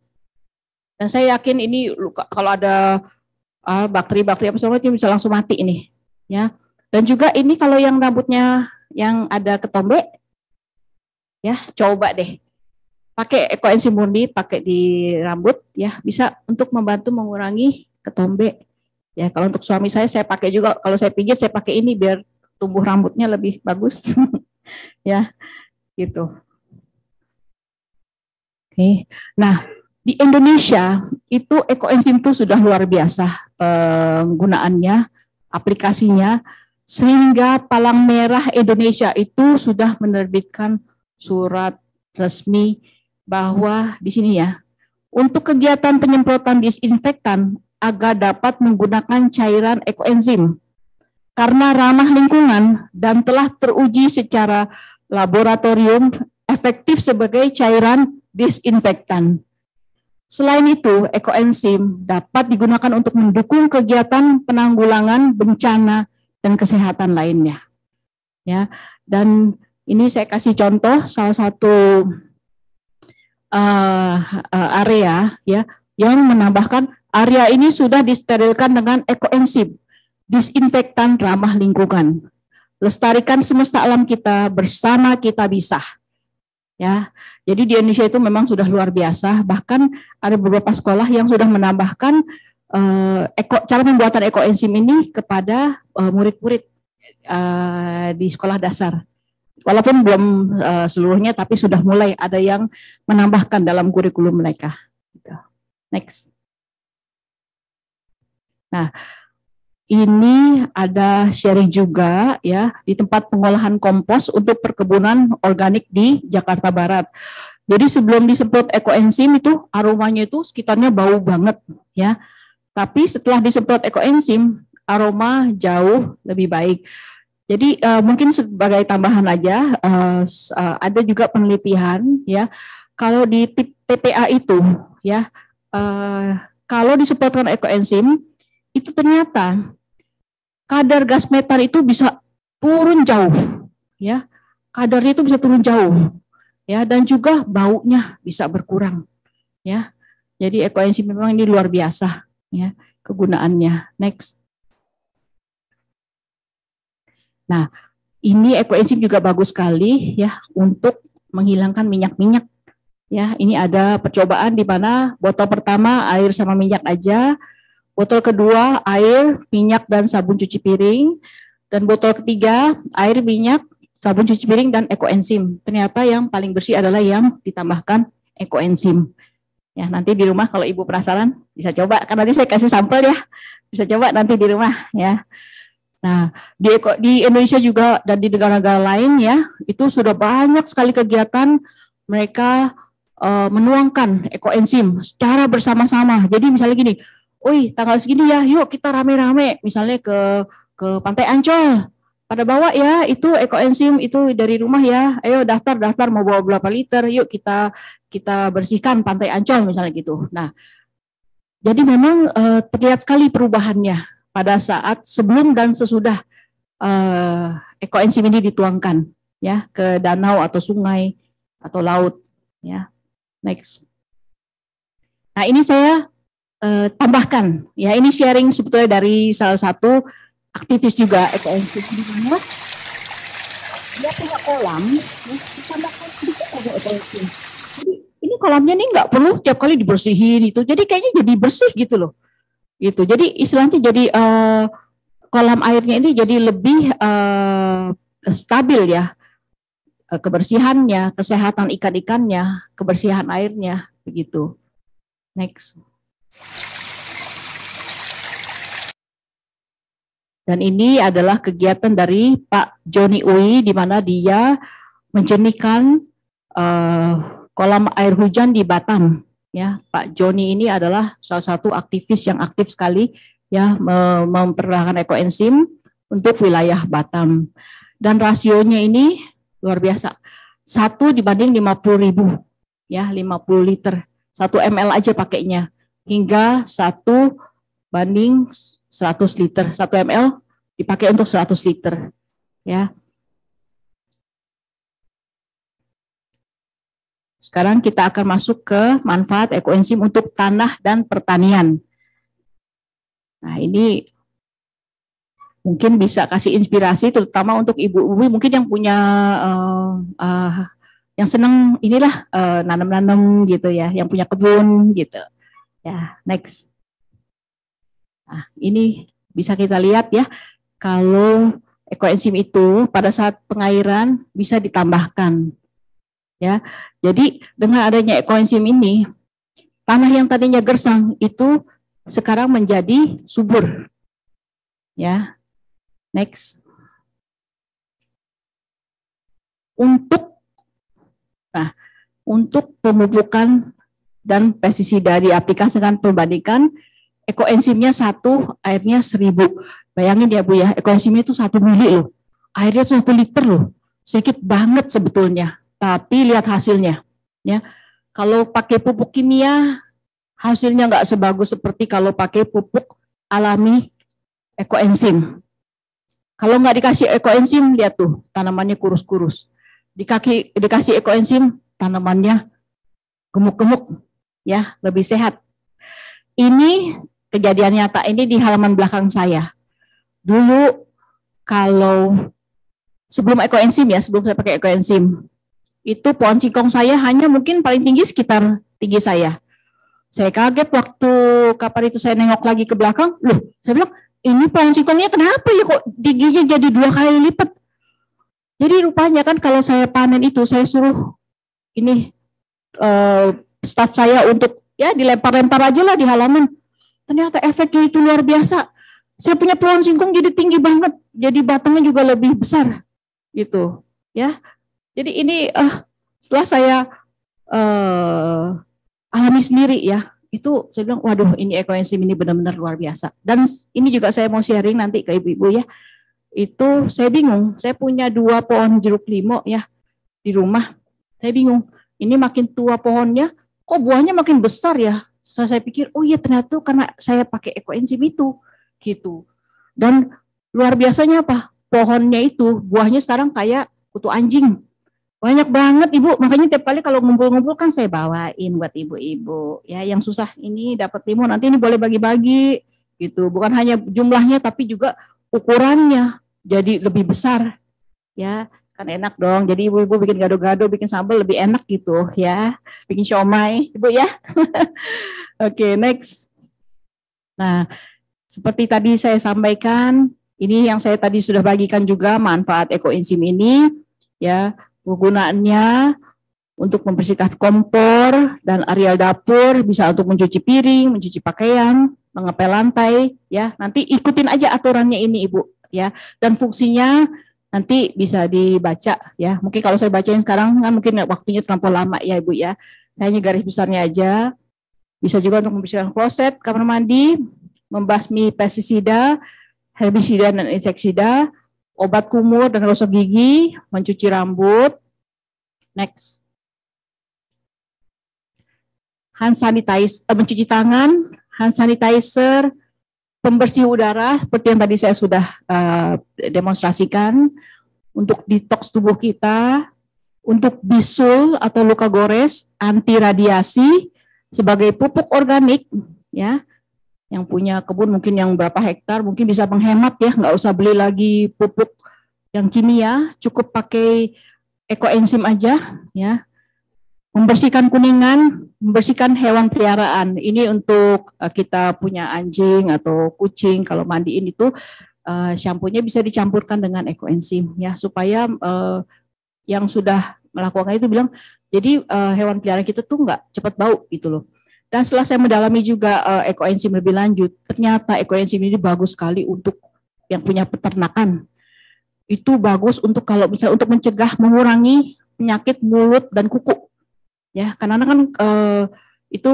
Dan saya yakin ini luka kalau ada bakteri-bakteri apa semua itu bisa langsung mati ini, ya. Dan juga ini kalau yang rambutnya yang ada ketombe, ya coba deh pakai ekoenzim murni, pakai di rambut, ya bisa untuk membantu mengurangi ketombe. Ya kalau untuk suami saya pakai juga, kalau saya pijat saya pakai ini biar tumbuh rambutnya lebih bagus. Ya, gitu. Oke. Nah, di Indonesia itu ekoenzim itu sudah luar biasa penggunaannya, aplikasinya, sehingga Palang Merah Indonesia itu sudah menerbitkan surat resmi bahwa di sini ya, untuk kegiatan penyemprotan disinfektan agar dapat menggunakan cairan ekoenzim karena ramah lingkungan dan telah teruji secara laboratorium efektif sebagai cairan disinfektan. Selain itu, ekoenzim dapat digunakan untuk mendukung kegiatan penanggulangan bencana dan kesehatan lainnya. Ya, dan ini saya kasih contoh salah satu area ya yang menambahkan area ini sudah disterilkan dengan ekoenzim, disinfektan ramah lingkungan. Lestarikan semesta alam kita, bersama kita bisa. Ya, jadi di Indonesia itu memang sudah luar biasa. Bahkan ada beberapa sekolah yang sudah menambahkan cara pembuatan ekoenzim ini kepada murid-murid di sekolah dasar. Walaupun belum seluruhnya, tapi sudah mulai ada yang menambahkan dalam kurikulum mereka. Next. Nah, ini ada sharing juga ya di tempat pengolahan kompos untuk perkebunan organik di Jakarta Barat. Jadi sebelum disemprot ekoenzim itu aromanya itu sekitarnya bau banget ya. Tapi setelah disemprot ekoenzim aroma jauh lebih baik. Jadi mungkin sebagai tambahan aja ada juga penelitian ya kalau di TPA itu ya kalau disemprotkan ekoenzim itu ternyata kadar gas metan itu bisa turun jauh, ya, kadarnya itu bisa turun jauh, ya, dan juga baunya bisa berkurang, ya. Jadi ekoenzim memang ini luar biasa, ya, kegunaannya. Next. Nah, ini ekoenzim juga bagus sekali, ya, untuk menghilangkan minyak-minyak. Ya, ini ada percobaan di mana botol pertama air sama minyak aja. Botol kedua, air, minyak, dan sabun cuci piring. Dan botol ketiga, air, minyak, sabun cuci piring, dan ekoenzim. Ternyata yang paling bersih adalah yang ditambahkan ekoenzim. Ya, nanti di rumah kalau Ibu penasaran, bisa coba. Karena nanti saya kasih sampel ya. Bisa coba nanti di rumah ya. Nah, di Indonesia juga dan di negara-negara lain ya, itu sudah banyak sekali kegiatan mereka menuangkan ekoenzim secara bersama-sama. Jadi misalnya gini, tanggal segini ya, yuk kita rame-rame, misalnya ke Pantai Ancol. Pada bawa ya, itu ekoenzim itu dari rumah ya. Ayo daftar mau bawa berapa liter, yuk kita bersihkan Pantai Ancol misalnya gitu. Nah, jadi memang terlihat sekali perubahannya pada saat sebelum dan sesudah ekoenzim ini dituangkan ya ke danau atau sungai atau laut ya. Next. Nah, ini saya tambahkan ya, ini sharing sebetulnya dari salah satu aktivis juga ekoenzim di mana dia punya kolam ya, ditambahkan sedikit aja ekoenzim. Jadi ini kolamnya nih nggak perlu tiap kali dibersihin itu, jadi kayaknya jadi bersih gitu loh gitu. Jadi istilahnya jadi kolam airnya ini jadi lebih stabil ya, kebersihannya, kesehatan ikan-ikannya, kebersihan airnya begitu. Next. Dan ini adalah kegiatan dari Pak Joni Uy, di mana dia menjernihkan kolam air hujan di Batam. Ya, Pak Joni ini adalah salah satu aktivis yang aktif sekali ya memperkenalkan ekoenzim untuk wilayah Batam. Dan rasionya ini luar biasa. 1 dibanding 50.000 ya, 50 liter. 1 ml aja pakainya. Hingga 1 banding 100 liter. 1 ml dipakai untuk 100 liter. Ya. Sekarang kita akan masuk ke manfaat ekoenzim untuk tanah dan pertanian. Nah, ini mungkin bisa kasih inspirasi terutama untuk ibu-ibu mungkin yang punya yang senang inilah nanam-nanam gitu ya, yang punya kebun gitu. Ya, next. Nah, ini bisa kita lihat ya, kalau ekoenzim itu pada saat pengairan bisa ditambahkan. Ya, jadi dengan adanya ekoenzim ini, tanah yang tadinya gersang itu sekarang menjadi subur. Ya, next. Untuk pemupukan dan pestisida diaplikasikan perbandingan, ekoenzimnya 1, airnya 1000. Bayangin ya Bu ya, ekoenzimnya itu 1 mili loh, airnya 1 liter loh. sedikit banget sebetulnya, tapi lihat hasilnya. Ya, kalau pakai pupuk kimia, hasilnya nggak sebagus seperti kalau pakai pupuk alami ekoenzim. Kalau nggak dikasih ekoenzim, lihat tuh tanamannya kurus-kurus. Dikasih ekoenzim, tanamannya gemuk-gemuk, ya, lebih sehat. Ini kejadian nyata ini di halaman belakang saya. Dulu kalau sebelum ekoenzim ya, sebelum saya pakai ekoenzim, itu pohon singkong saya hanya mungkin paling tinggi sekitar tinggi saya. Saya kaget waktu kapan itu saya nengok lagi ke belakang, loh, saya bilang, ini pohon singkongnya kenapa ya kok tingginya jadi 2 kali lipat? Jadi rupanya kan kalau saya panen itu, saya suruh ini staf saya untuk ya dilempar-lempar aja lah di halaman. Ternyata efeknya itu luar biasa. Saya punya pohon singkong jadi tinggi banget, jadi batangnya juga lebih besar, gitu, ya. Jadi ini setelah saya alami sendiri ya, itu saya bilang, waduh, ini ekoenzim ini benar-benar luar biasa. Dan ini juga saya mau sharing nanti ke ibu-ibu ya. Itu saya bingung, saya punya 2 pohon jeruk limau ya di rumah. Saya bingung, ini makin tua pohonnya, kok buahnya makin besar ya? Saya pikir, oh iya ternyata karena saya pakai ekoenzim itu, gitu. Dan luar biasanya apa? Pohonnya itu, buahnya sekarang kayak kutu anjing. Banyak banget ibu, makanya tiap kali kalau ngumpul-ngumpul kan saya bawain buat ibu-ibu. Ya, yang susah ini dapat timun, nanti ini boleh bagi-bagi, gitu. Bukan hanya jumlahnya, tapi juga ukurannya jadi lebih besar. Ya, kan enak dong. Jadi ibu-ibu bikin gado-gado, bikin sambal lebih enak gitu ya. Bikin siomay, ibu ya. Oke, next. Nah, seperti tadi saya sampaikan, ini yang saya tadi sudah bagikan juga manfaat ekoenzim ini, ya, penggunaannya untuk membersihkan kompor dan areal dapur, bisa untuk mencuci piring, mencuci pakaian, mengepel lantai, ya. Nanti ikutin aja aturannya ini ibu, ya. Dan fungsinya nanti bisa dibaca, ya. Mungkin kalau saya bacain sekarang kan mungkin waktunya terlampau lama ya ibu ya. Saya hanya garis besarnya aja. Bisa juga untuk membersihkan kloset, kamar mandi, membasmi pestisida, herbisida dan inseksida, obat kumur dan gosok gigi, mencuci rambut. Next. Hand sanitizer, mencuci tangan, hand sanitizer, pembersih udara, seperti yang tadi saya sudah demonstrasikan, untuk detoks tubuh kita, untuk bisul atau luka gores, anti radiasi, sebagai pupuk organik, ya. Yang punya kebun mungkin yang berapa hektar mungkin bisa menghemat ya, nggak usah beli lagi pupuk yang kimia, cukup pakai ekoenzim aja ya. Membersihkan kuningan, membersihkan hewan peliharaan. Ini untuk kita punya anjing atau kucing, kalau mandiin itu shampoo-nya bisa dicampurkan dengan ekoenzim ya, supaya yang sudah melakukan itu bilang jadi hewan peliharaan kita tuh nggak cepat bau gitu loh. Dan setelah saya mendalami juga ekoenzim lebih lanjut, ternyata ekoenzim ini bagus sekali untuk yang punya peternakan. Itu bagus untuk kalau bisa untuk mencegah, mengurangi penyakit mulut dan kuku. Ya, karena kan itu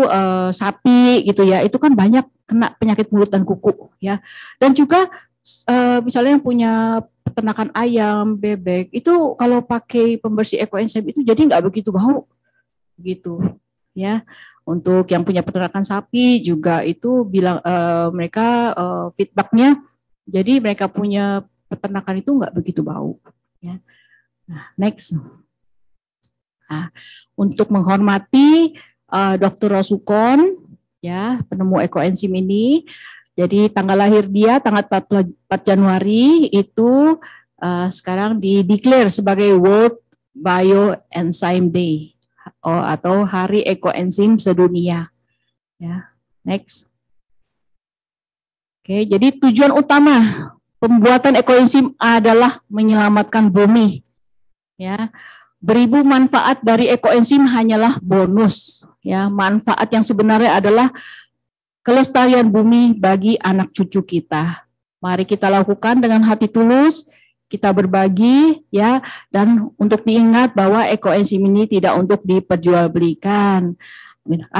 sapi gitu ya, itu kan banyak kena penyakit mulut dan kuku ya. Dan juga misalnya yang punya peternakan ayam, bebek, itu kalau pakai pembersih ekoenzim itu jadi nggak begitu bau gitu ya. Untuk yang punya peternakan sapi juga itu bilang mereka feedbacknya, jadi mereka punya peternakan itu nggak begitu bau. Ya. Nah, next. Nah, untuk menghormati Dr. Rosukon, ya penemu ekoenzim ini, jadi tanggal lahir dia tanggal 4 Januari itu sekarang di-declare sebagai World Bioenzyme Day. Atau Hari Ekoenzim Sedunia. Ya, next. Oke, jadi tujuan utama pembuatan ekoenzim adalah menyelamatkan bumi. Ya, beribu manfaat dari ekoenzim hanyalah bonus. Ya, manfaat yang sebenarnya adalah kelestarian bumi bagi anak cucu kita. Mari kita lakukan dengan hati tulus. Kita berbagi ya, dan untuk diingat bahwa ekoenzim ini tidak untuk diperjualbelikan.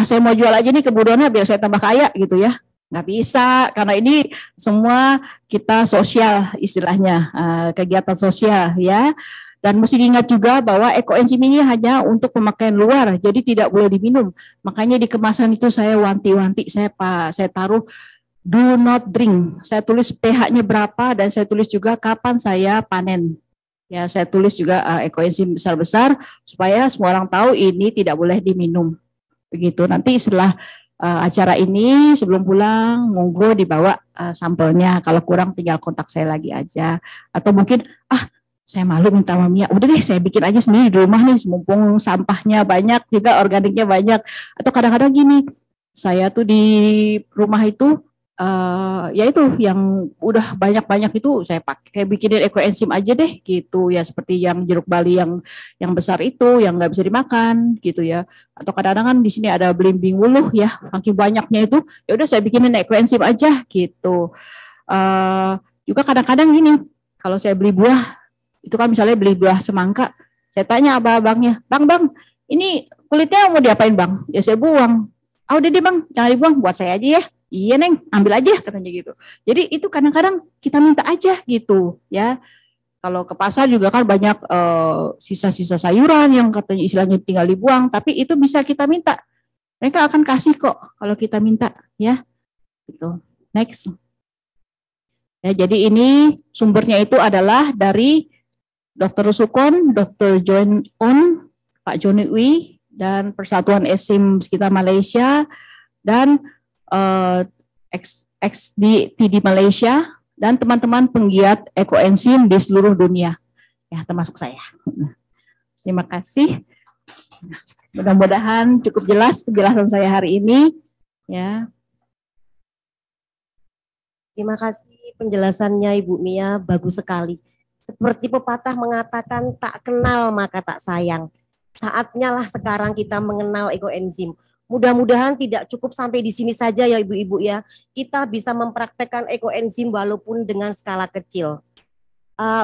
Saya mau jual aja nih kebutuhannya biar saya tambah kaya gitu ya. Nggak bisa, karena ini semua kita sosial istilahnya, kegiatan sosial ya. Dan mesti diingat juga bahwa ekoenzim ini hanya untuk pemakaian luar, jadi tidak boleh diminum. Makanya di kemasan itu saya wanti-wanti, saya taruh do not drink. Saya tulis pH-nya berapa dan saya tulis juga kapan saya panen. Ya, saya tulis juga ekoenzim besar-besar supaya semua orang tahu ini tidak boleh diminum. Begitu. Nanti setelah acara ini sebelum pulang monggo dibawa sampelnya. Kalau kurang tinggal kontak saya lagi aja. Atau mungkin saya malu minta sama Mia, udah deh saya bikin aja sendiri di rumah nih, mumpung sampahnya banyak juga organiknya banyak. Atau kadang-kadang gini, saya tuh di rumah itu ya itu yang udah banyak-banyak itu saya pakai bikinin ekoenzim aja deh gitu ya, seperti yang jeruk bali yang besar itu yang nggak bisa dimakan gitu ya. Atau kadang-kadang kan di sini ada belimbing wuluh ya, saking banyaknya itu ya udah saya bikinin ekoenzim aja gitu. Juga kadang-kadang gini, kalau saya beli buah itu kan misalnya beli buah semangka, saya tanya abang-abangnya, bang ini kulitnya mau diapain bang? Ya saya buang. Udah deh bang, jangan dibuang, buat saya aja ya. Iya Neng, ambil aja katanya gitu. Jadi itu kadang-kadang kita minta aja gitu ya. Kalau ke pasar juga kan banyak sisa-sisa sayuran yang katanya istilahnya tinggal dibuang, tapi itu bisa kita minta. Mereka akan kasih kok kalau kita minta ya. Gitu. Next. Ya, jadi ini sumbernya itu adalah dari Dr. Rusukon, Dr. John On, Pak Joni Wi, dan Persatuan Enzim Sekitar Malaysia, dan XDTD Malaysia, dan teman-teman penggiat ekoenzim di seluruh dunia, ya termasuk saya. Terima kasih. Mudah-mudahan cukup jelas penjelasan saya hari ini. Ya. Terima kasih penjelasannya Ibu Mia, bagus sekali. Seperti pepatah mengatakan, tak kenal maka tak sayang. Saatnya lah sekarang kita mengenal ekoenzim. Mudah-mudahan tidak cukup sampai di sini saja ya Ibu-ibu ya. Kita bisa mempraktekkan ekoenzim walaupun dengan skala kecil.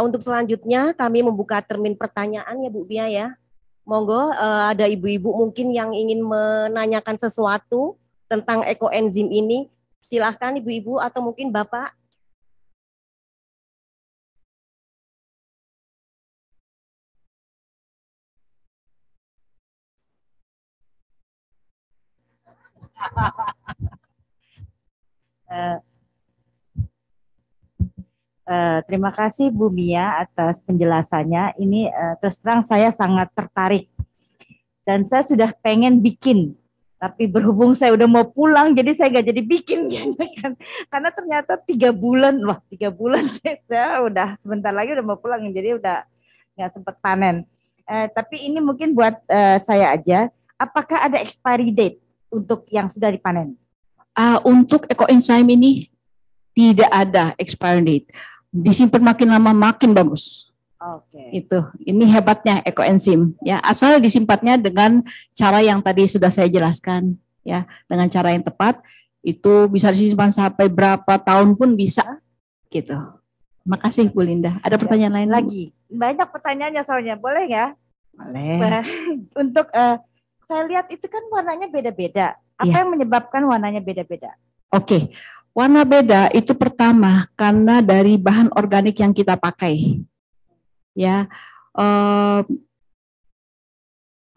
Untuk selanjutnya kami membuka termin pertanyaan ya Bu Mia ya. Monggo ada ibu-ibu mungkin yang ingin menanyakan sesuatu tentang ekoenzim ini. Silahkan ibu-ibu atau mungkin Bapak. Terima kasih Bu Mia atas penjelasannya. Ini terus terang saya sangat tertarik dan saya sudah pengen bikin, tapi berhubung saya udah mau pulang, jadi saya nggak jadi bikin kan. Karena ternyata 3 bulan, wah 3 bulan saya udah sebentar lagi udah mau pulang, jadi udah nggak sempat panen. Tapi ini mungkin buat saya aja. Apakah ada expiry date untuk yang sudah dipanen? Untuk ekoenzim ini tidak ada expiry date. Disimpan makin lama makin bagus. Oke. Itu. Ini hebatnya ekoenzim ya. Asal disimpannya dengan cara yang tadi sudah saya jelaskan ya, dengan cara yang tepat itu bisa disimpan sampai berapa tahun pun bisa gitu. Makasih Bu Linda. Ada pertanyaan lain lagi? Banyak pertanyaannya soalnya. Boleh ya? Boleh. Untuk saya lihat itu kan warnanya beda-beda. Apa yang menyebabkan warnanya beda-beda? Oke. Warna beda itu pertama karena dari bahan organik yang kita pakai. Ya.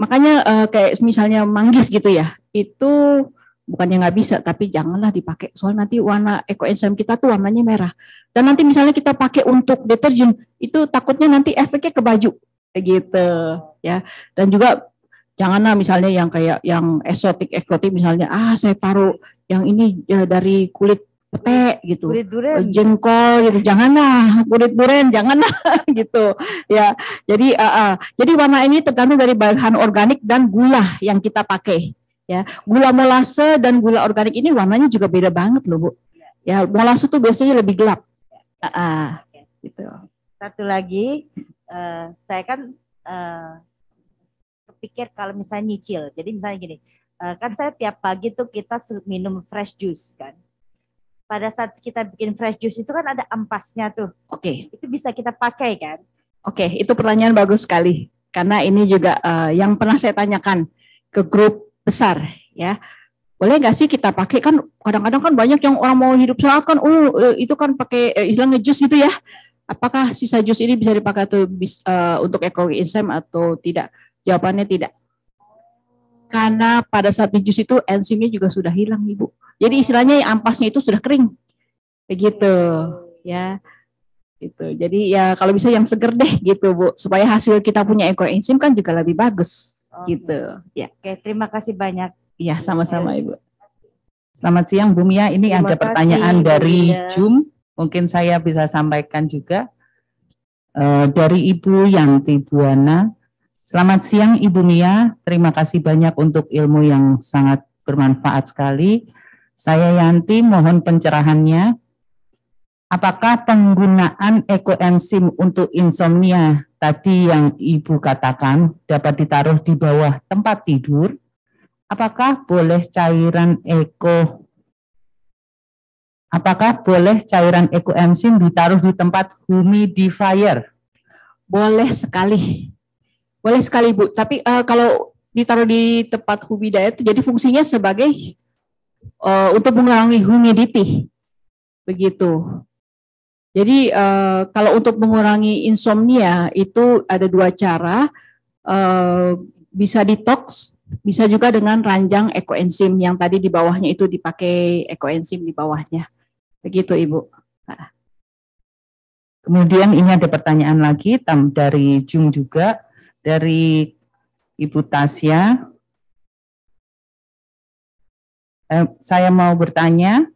Makanya kayak misalnya manggis gitu ya. Itu bukannya nggak bisa, tapi janganlah dipakai. Soalnya nanti warna ekoenzim kita tuh warnanya merah. Dan nanti misalnya kita pakai untuk deterjen, itu takutnya nanti efeknya ke baju. Gitu ya. Dan juga janganlah misalnya yang kayak yang eksotik misalnya, saya taruh yang ini dari kulit pete gitu, kulit durian, jengkol gitu, janganlah, kulit durian janganlah gitu ya. Jadi warna ini tergantung dari bahan organik dan gula yang kita pakai ya. Gula molase dan gula organik ini warnanya juga beda banget loh Bu. Ya, molase tuh biasanya lebih gelap. Gitu. Satu lagi, saya kan pikir kalau misalnya nyicil, jadi misalnya gini, kan saya tiap pagi tuh kita minum fresh juice kan. Pada saat kita bikin fresh juice itu kan ada ampasnya tuh. Oke. Itu bisa kita pakai kan? Oke, itu pertanyaan bagus sekali. Karena ini juga yang pernah saya tanyakan ke grup besar ya. Boleh nggak sih kita pakai, kan kadang-kadang kan banyak yang orang mau hidup sehat kan, itu kan pakai istilahnya jus gitu ya. Apakah sisa jus ini bisa dipakai untuk ekoenzim atau tidak? Jawabannya tidak. Karena pada saat di jus itu enzimnya juga sudah hilang, Ibu. Jadi istilahnya ampasnya itu sudah kering. Begitu, ya. Gitu. Jadi ya kalau bisa yang seger deh gitu, Bu, supaya hasil kita punya ekoenzim kan juga lebih bagus. Gitu. Ya. Oke, terima kasih banyak. Iya, sama-sama, Ibu. Selamat siang Bu Mia, ini Terima ada kasih, pertanyaan Bu dari Mia. Zoom, mungkin saya bisa sampaikan juga. Dari Ibu Yanti Buana. Selamat siang Ibu Mia, terima kasih banyak untuk ilmu yang sangat bermanfaat sekali. Saya Yanti, mohon pencerahannya. Apakah penggunaan ekoenzim untuk insomnia tadi yang Ibu katakan dapat ditaruh di bawah tempat tidur? Apakah boleh cairan ekoenzim ditaruh di tempat humidifier? Boleh sekali. Boleh sekali, Bu. Tapi kalau ditaruh di tempat humidifier itu jadi fungsinya sebagai untuk mengurangi humidity. Begitu. Jadi kalau untuk mengurangi insomnia itu ada dua cara, bisa detox, bisa juga dengan ranjang ekoenzim yang tadi di bawahnya itu dipakai ekoenzim di bawahnya. Begitu, Ibu. Kemudian ini ada pertanyaan lagi dari Zoom juga, dari Ibu Tasya. Saya mau bertanya,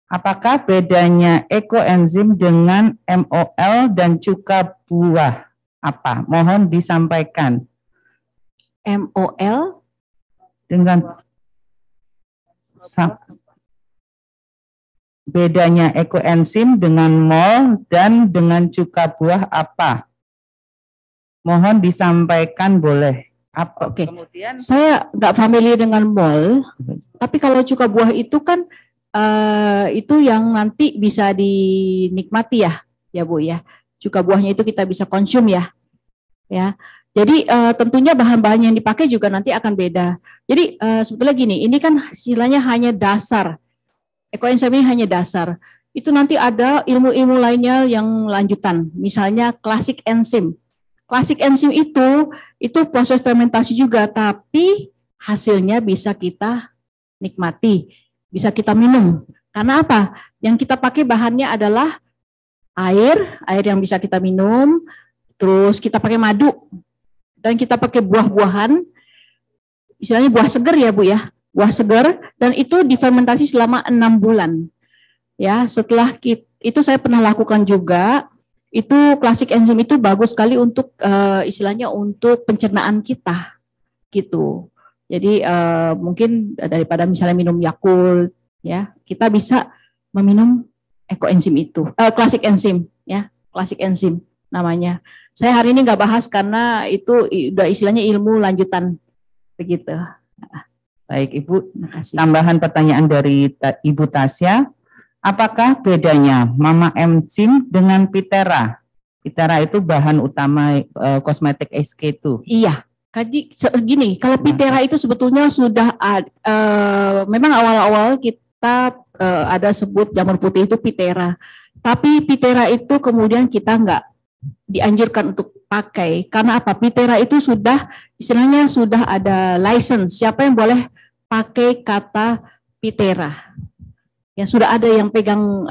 apakah bedanya ekoenzim dengan MOL dan cuka buah? Apa? Mohon disampaikan. MOL Dengan bedanya ekoenzim dengan mol dan dengan cuka buah apa? Mohon disampaikan boleh. Apa? Oke. Kemudian saya nggak familiar dengan mol, tapi kalau cuka buah itu kan itu yang nanti bisa dinikmati ya Bu ya. Cuka buahnya itu kita bisa konsum ya. Jadi tentunya bahan-bahan yang dipakai juga nanti akan beda. Jadi sebetulnya gini, ini kan istilahnya hanya dasar. Ekoenzim ini hanya dasar. Itu nanti ada ilmu-ilmu lainnya yang lanjutan. Misalnya classic enzim. Classic enzim itu proses fermentasi juga, tapi hasilnya bisa kita nikmati, bisa kita minum. Karena apa? Yang kita pakai bahannya adalah air yang bisa kita minum, terus kita pakai madu, dan kita pakai buah-buahan, istilahnya buah segar ya Bu ya, buah segar, dan itu difermentasi selama 6 bulan. Ya, setelah itu saya pernah lakukan juga. Itu classic enzim itu bagus sekali untuk istilahnya untuk pencernaan kita gitu. Jadi mungkin daripada misalnya minum Yakult ya, kita bisa meminum ekoenzim itu, classic enzim ya, classic enzim namanya. Saya hari ini nggak bahas karena itu udah istilahnya ilmu lanjutan begitu. baik Ibu, Terima kasih. tambahan pertanyaan dari Ibu Tasya. Apakah bedanya mama enzim dengan pitera? Pitera itu bahan utama kosmetik SK2. Iya, gini, kalau pitera itu sebetulnya sudah memang awal-awal kita ada sebut jamur putih itu pitera. Tapi pitera itu kemudian kita nggak dianjurkan untuk pakai. Karena apa? Pitera itu sudah istilahnya sudah ada license. Siapa yang boleh pakai kata pitera? Ya sudah ada yang pegang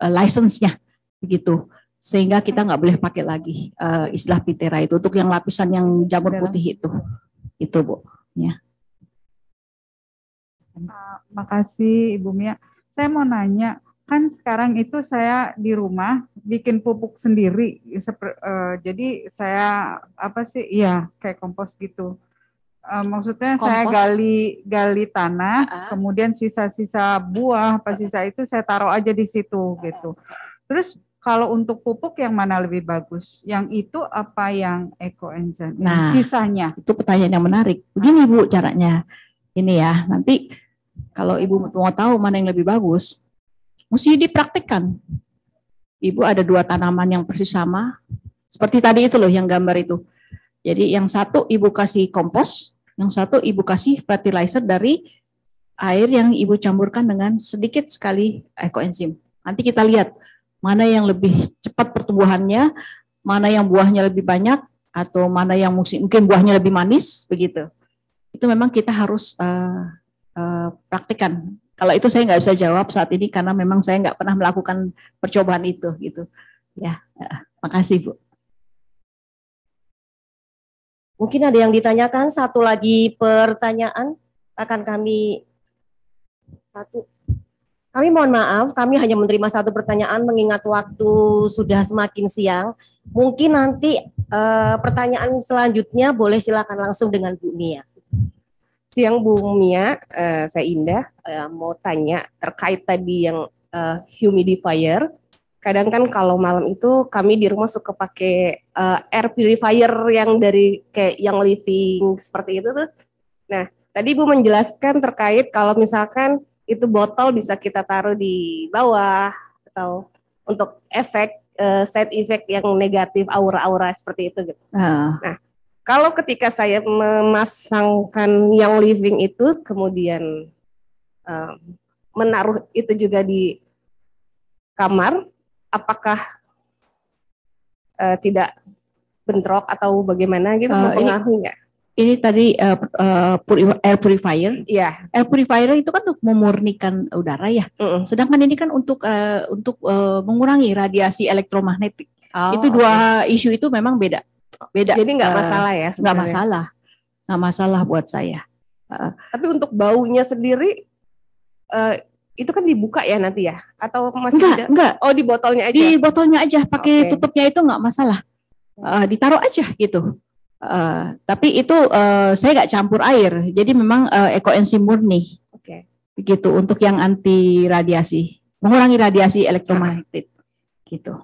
license-nya begitu, sehingga kita nggak boleh pakai lagi istilah pitera itu untuk yang lapisan yang jamur putih itu Bu ya. Makasih Ibu Mia. Saya mau nanya, kan sekarang itu saya di rumah bikin pupuk sendiri, jadi saya kayak kompos gitu. Maksudnya Kompos? saya gali tanah, kemudian sisa-sisa buah, sisa itu saya taruh aja di situ gitu. Terus kalau untuk pupuk yang mana lebih bagus? Yang itu apa yang ekoenzim? Nah, Sisanya? Itu pertanyaan yang menarik. Begini Bu caranya. Ini ya, nanti kalau Ibu mau tahu mana yang lebih bagus, mesti dipraktikkan. Ibu ada 2 tanaman yang persis sama, seperti tadi itu loh yang gambar itu. Jadi yang satu Ibu kasih kompos, yang satu Ibu kasih fertilizer dari air yang Ibu campurkan dengan sedikit sekali ekoenzim. Nanti kita lihat mana yang lebih cepat pertumbuhannya, mana yang buahnya lebih banyak, atau mana yang mungkin buahnya lebih manis, begitu. Itu memang kita harus praktikkan. Kalau itu saya nggak bisa jawab saat ini karena memang saya nggak pernah melakukan percobaan itu, gitu. Ya, makasih Bu. Mungkin ada yang ditanyakan, satu lagi pertanyaan akan kami Kami mohon maaf, kami hanya menerima satu pertanyaan mengingat waktu sudah semakin siang. Mungkin nanti pertanyaan selanjutnya boleh silakan langsung dengan Bu Mia. Siang Bu Mia, saya Indah mau tanya terkait tadi yang humidifier. Kadang kan kalau malam itu kami di rumah suka pakai air purifier yang dari kayak yang living seperti itu tuh. Nah, tadi Bu menjelaskan terkait kalau misalkan itu botol bisa kita taruh di bawah atau untuk efek side effect yang negatif aura-aura seperti itu gitu. Nah, kalau ketika saya memasangkan yang living itu kemudian menaruh itu juga di kamar, apakah tidak bentrok atau bagaimana gitu mempengaruhi nggak? Ini tadi air purifier. Iya. Air purifier itu kan untuk memurnikan udara ya. Sedangkan ini kan untuk mengurangi radiasi elektromagnetik. Itu dua isu itu memang beda. Jadi nggak masalah ya? Nggak masalah, nggak masalah buat saya. Tapi untuk baunya sendiri itu kan dibuka ya nanti ya? Atau masih enggak. Oh, di botolnya aja? Di botolnya aja, pakai tutupnya itu nggak masalah. Ditaruh aja gitu. Tapi itu saya nggak campur air, jadi memang ekoenzim murni. Begitu untuk yang anti radiasi, mengurangi radiasi elektromagnetik, gitu.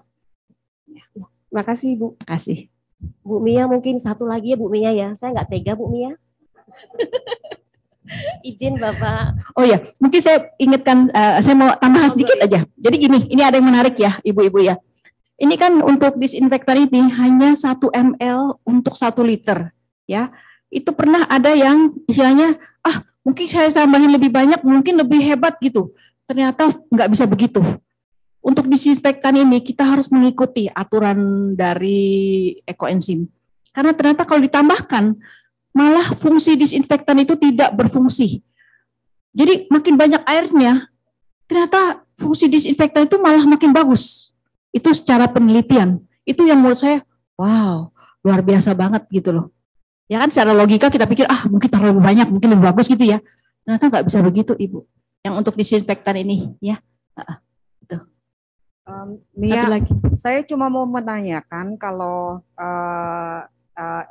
Makasih Bu. Kasih. Bu Mia mungkin satu lagi ya Bu Mia ya, saya nggak tega Bu Mia. Izin Bapak. Oh ya, mungkin saya ingatkan, saya mau tambahan sedikit aja. Jadi gini, ini ada yang menarik ya, Ibu-ibu ya. Ini kan untuk disinfektan ini hanya 1 ml untuk 1 liter, ya. Itu pernah ada yang istilahnya, mungkin saya tambahin lebih banyak, mungkin lebih hebat gitu. Ternyata nggak bisa begitu. Untuk disinfektan ini kita harus mengikuti aturan dari ekoenzim. Karena ternyata kalau ditambahkan, malah fungsi disinfektan itu tidak berfungsi. Jadi makin banyak airnya, ternyata fungsi disinfektan itu malah makin bagus. Itu secara penelitian, itu yang menurut saya, wow, luar biasa banget gitu loh. Ya kan secara logika kita pikir, mungkin terlalu banyak, mungkin lebih bagus gitu ya. Ternyata nggak bisa begitu Ibu. Yang untuk disinfektan ini, ya. Gitu. Mia, saya cuma mau menanyakan kalau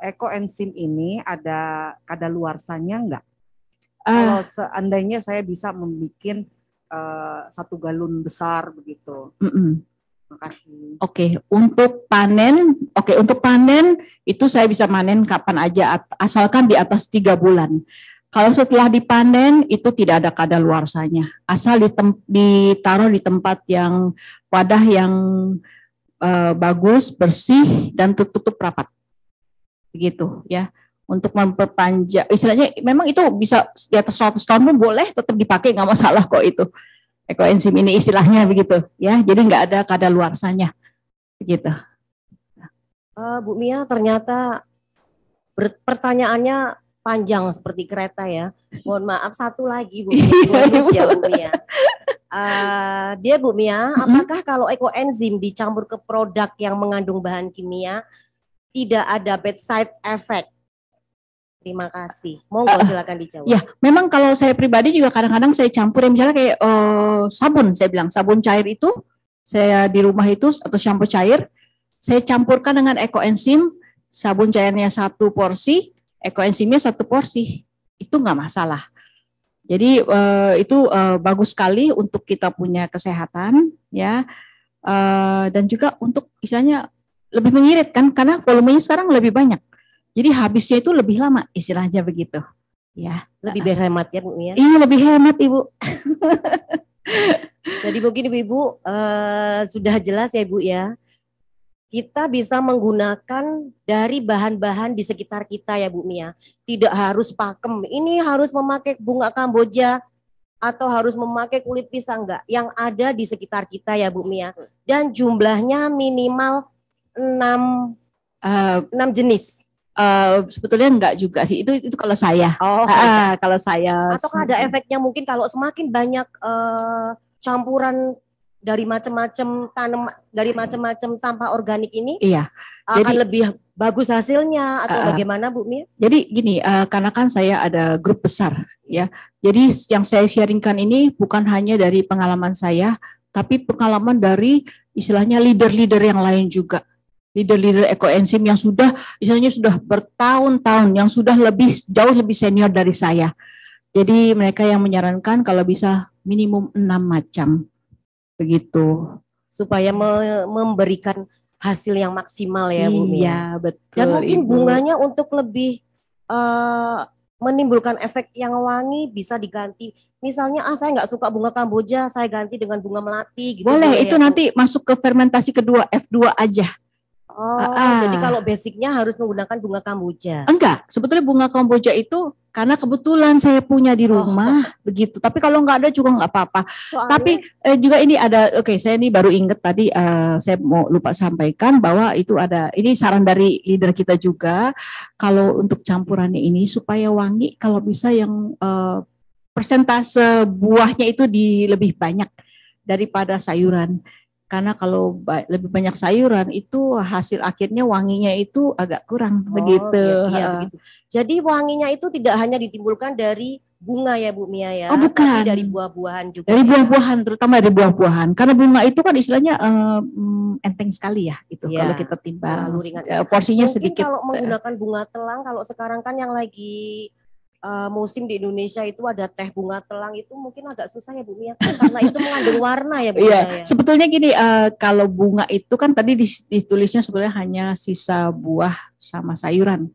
ekoenzim ini ada kadaluarsanya enggak? Kalau seandainya saya bisa membuat 1 galon besar begitu. Makasih. Untuk panen itu saya bisa manen kapan aja asalkan di atas 3 bulan. Kalau setelah dipanen itu tidak ada kadaluarsanya, asal ditaruh di tempat yang wadah yang bagus, bersih dan tutup rapat. Begitu ya. Untuk memperpanjang, istilahnya memang itu bisa di atas 100 tahun pun boleh tetap dipakai, nggak masalah kok itu. Ekoenzim ini istilahnya begitu ya, jadi nggak ada kadaluarsanya begitu. Bu Mia ternyata pertanyaannya panjang seperti kereta ya. Mohon maaf satu lagi Bu Mia. Dia Bu Mia, apakah kalau ekoenzim dicampur ke produk yang mengandung bahan kimia tidak ada bad side effect? Terima kasih. Monggo silakan dijawab. Ya, memang kalau saya pribadi juga kadang-kadang saya campur ya, misalnya kayak sabun, saya bilang sabun cair itu saya di rumah itu atau shampoo cair, saya campurkan dengan ekoenzim, sabun cairnya 1 porsi, ekoenzimnya 1 porsi, itu nggak masalah. Jadi itu bagus sekali untuk kita punya kesehatan, ya, dan juga untuk istilahnya lebih mengirit kan, karena volumenya sekarang lebih banyak. Jadi habisnya itu lebih lama, istilahnya begitu. Ya, lebih berhemat ya Bu Mia. Iya, lebih hemat Ibu. Jadi mungkin Ibu sudah jelas ya Bu ya. Kita bisa menggunakan dari bahan-bahan di sekitar kita ya Bu Mia. Tidak harus pakem. Ini harus memakai bunga kamboja. atau harus memakai kulit pisang enggak, yang ada di sekitar kita ya Bu Mia. Dan jumlahnya minimal 6 jenis. Sebetulnya enggak juga sih, itu kalau saya. Kalau saya. Ataukah ada efeknya mungkin kalau semakin banyak campuran dari macam-macam tanam, dari macam-macam sampah organik ini, akan lebih bagus hasilnya atau bagaimana Bu Mia? Jadi gini, karena kan saya ada grup besar ya. Jadi yang saya sharingkan ini bukan hanya dari pengalaman saya, tapi pengalaman dari istilahnya leader-leader yang lain juga. Leader-leader ekoenzim yang sudah istilahnya sudah bertahun-tahun, yang sudah jauh lebih senior dari saya. Jadi mereka yang menyarankan kalau bisa minimum 6 macam begitu, supaya memberikan hasil yang maksimal ya Bu Mia. Iya betul. Dan mungkin Ibu. bunganya untuk lebih menimbulkan efek yang wangi bisa diganti. Misalnya saya nggak suka bunga kamboja, saya ganti dengan bunga melati. Gitu boleh, itu ya, nanti masuk ke fermentasi kedua F2 aja. Jadi kalau basicnya harus menggunakan bunga kamboja. Enggak, sebetulnya bunga kamboja itu karena kebetulan saya punya di rumah begitu. Tapi kalau nggak ada juga nggak apa-apa. Tapi juga ini ada, saya ini baru ingat tadi, saya mau lupa sampaikan bahwa itu ada, ini saran dari leader kita juga, kalau untuk campurannya ini supaya wangi, kalau bisa yang persentase buahnya itu lebih banyak daripada sayuran. Karena kalau lebih banyak sayuran itu hasil akhirnya wanginya itu agak kurang begitu. Iya, begitu. Jadi wanginya itu tidak hanya ditimbulkan dari bunga ya Bu Mia ya, bukan. tapi dari buah-buahan juga. Dari buah-buahan, terutama dari buah-buahan. Karena bunga itu kan istilahnya enteng sekali ya, itu kalau kita timbang porsinya mungkin sedikit. Kalau menggunakan bunga telang, kalau sekarang kan yang lagi musim di Indonesia itu ada teh bunga telang, itu mungkin agak susah ya Bu Mia, karena itu mengandung warna ya Bu Mia. Iya, sebetulnya gini, kalau bunga itu kan tadi ditulisnya sebenarnya hanya sisa buah sama sayuran.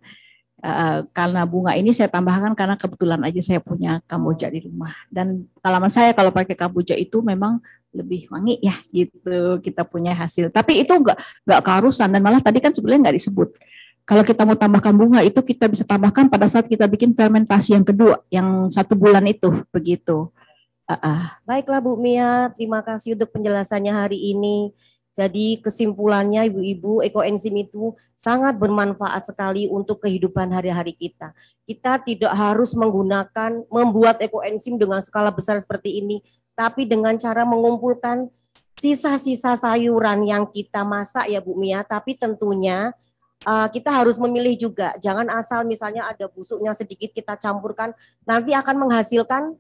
Karena bunga ini saya tambahkan karena kebetulan aja saya punya kamboja di rumah, dan pengalaman saya kalau pakai kamboja itu memang lebih wangi ya gitu, kita punya hasil. Tapi itu nggak keharusan, dan malah tadi kan sebenarnya nggak disebut. Kalau kita mau tambahkan bunga itu kita bisa tambahkan pada saat kita bikin fermentasi yang kedua, yang 1 bulan itu begitu. Baiklah Bu Mia, terima kasih untuk penjelasannya hari ini. Jadi kesimpulannya ibu-ibu, ekoenzim itu sangat bermanfaat sekali untuk kehidupan hari-hari kita. Kita tidak harus membuat ekoenzim dengan skala besar seperti ini, tapi dengan cara mengumpulkan sisa-sisa sayuran yang kita masak ya Bu Mia, tapi tentunya kita harus memilih juga, jangan asal misalnya ada busuknya sedikit kita campurkan, nanti akan menghasilkan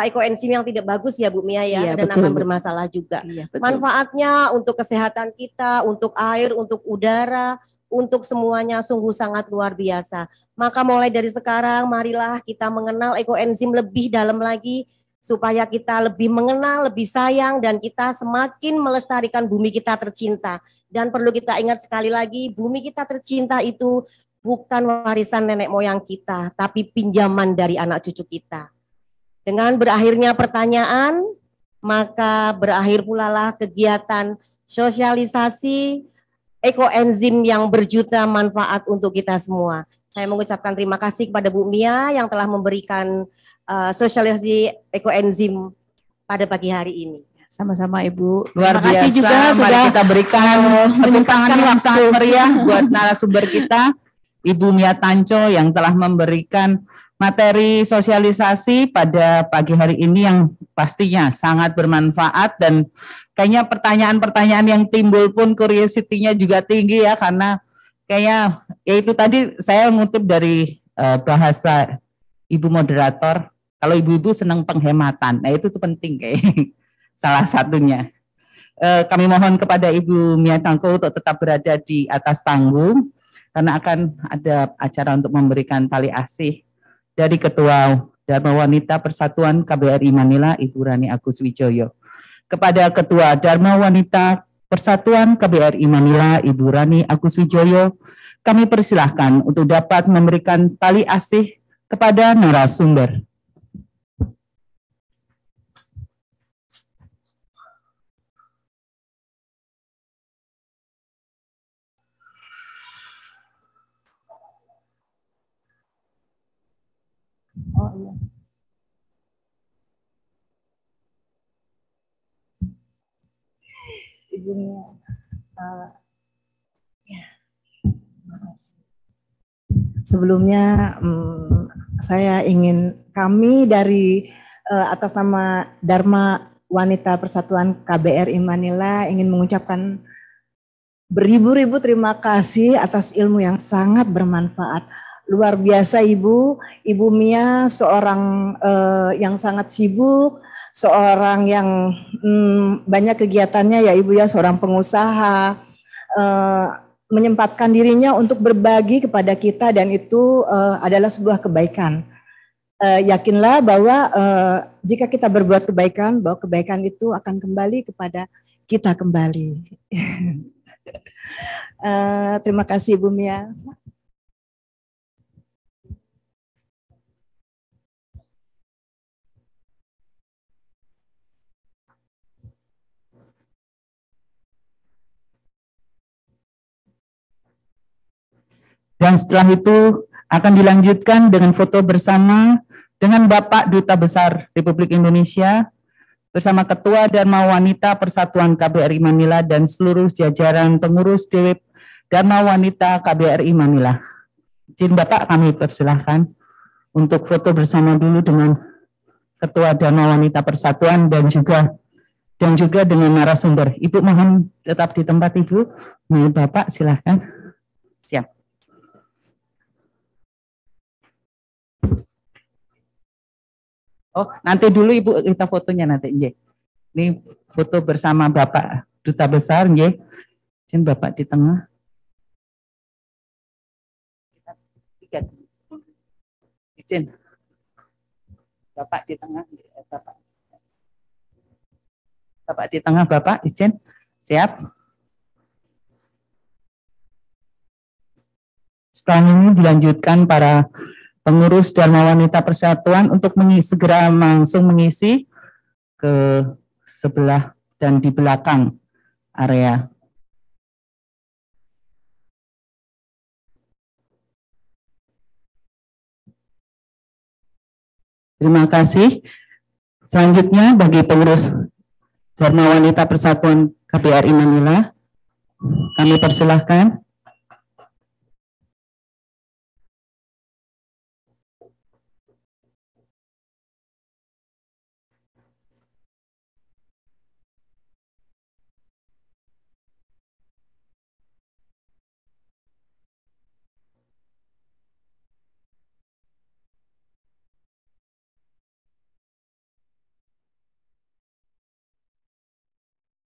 ekoenzim yang tidak bagus ya Bu Mia ya, dan akan bermasalah juga. Manfaatnya untuk kesehatan kita, untuk air, untuk udara, untuk semuanya sungguh sangat luar biasa. Maka mulai dari sekarang marilah kita mengenal ekoenzim lebih dalam lagi, supaya kita lebih mengenal, lebih sayang, dan kita semakin melestarikan bumi kita tercinta. Dan perlu kita ingat sekali lagi, bumi kita tercinta itu bukan warisan nenek moyang kita, tapi pinjaman dari anak cucu kita. Dengan berakhirnya pertanyaan, maka berakhir pula lah kegiatan sosialisasi ekoenzim yang berjuta manfaat untuk kita semua. Saya mengucapkan terima kasih kepada Bu Mia yang telah memberikan sosialisasi ekoenzim pada pagi hari ini. Sama-sama Ibu. Luar Terima kasih biasa. juga Mari sudah kita berikan tepuk tangan yang sangat meriah buat narasumber kita, Ibu Mia Tanco, yang telah memberikan materi sosialisasi pada pagi hari ini yang pastinya sangat bermanfaat, dan kayaknya pertanyaan-pertanyaan yang timbul pun curiosity-nya juga tinggi ya, karena kayaknya ya itu tadi saya ngutip dari bahasa Ibu moderator, kalau ibu-ibu senang penghematan, nah itu tuh penting kayak salah satunya. Kami mohon kepada Ibu Mia Tanco untuk tetap berada di atas panggung, karena akan ada acara untuk memberikan tali asih dari Ketua Dharma Wanita Persatuan KBRI Manila, Ibu Rani Agus Wijoyo. Kepada Ketua Dharma Wanita Persatuan KBRI Manila, Ibu Rani Agus Wijoyo, kami persilahkan untuk dapat memberikan tali asih kepada narasumber. Oh iya. Ibu Mia. Ya, makasih. Sebelumnya saya ingin kami dari atas nama Dharma Wanita Persatuan KBRI Manila ingin mengucapkan beribu-ribu terima kasih atas ilmu yang sangat bermanfaat. Luar biasa Ibu Mia seorang yang sangat sibuk, seorang yang banyak kegiatannya ya Ibu ya, seorang pengusaha, menyempatkan dirinya untuk berbagi kepada kita dan itu adalah sebuah kebaikan. Yakinlah bahwa jika kita berbuat kebaikan, bahwa kebaikan itu akan kembali kepada kita kembali. Terima kasih Ibu Mia. Dan setelah itu akan dilanjutkan dengan foto bersama dengan Bapak Duta Besar Republik Indonesia bersama Ketua Dharma Wanita Persatuan KBRI Manila dan seluruh jajaran pengurus DW Dharma Wanita KBRI Manila. Izin Bapak kami persilahkan untuk foto bersama dulu dengan Ketua Dharma Wanita Persatuan dan juga dengan narasumber. Ibu mohon tetap di tempat Ibu. Nah, Bapak silahkan. Siap. Oh, nanti dulu Ibu kita fotonya nanti, nggih. Ini foto bersama Bapak Duta Besar, nggih. Izin Bapak di tengah. Izin. Bapak di tengah, Bapak. Bapak di tengah, Bapak, izin. Siap. Setelah ini dilanjutkan para pengurus Dharma Wanita Persatuan untuk segera langsung mengisi ke sebelah dan di belakang area. Terima kasih. Selanjutnya bagi pengurus Dharma Wanita Persatuan KBRI Manila, kami persilahkan.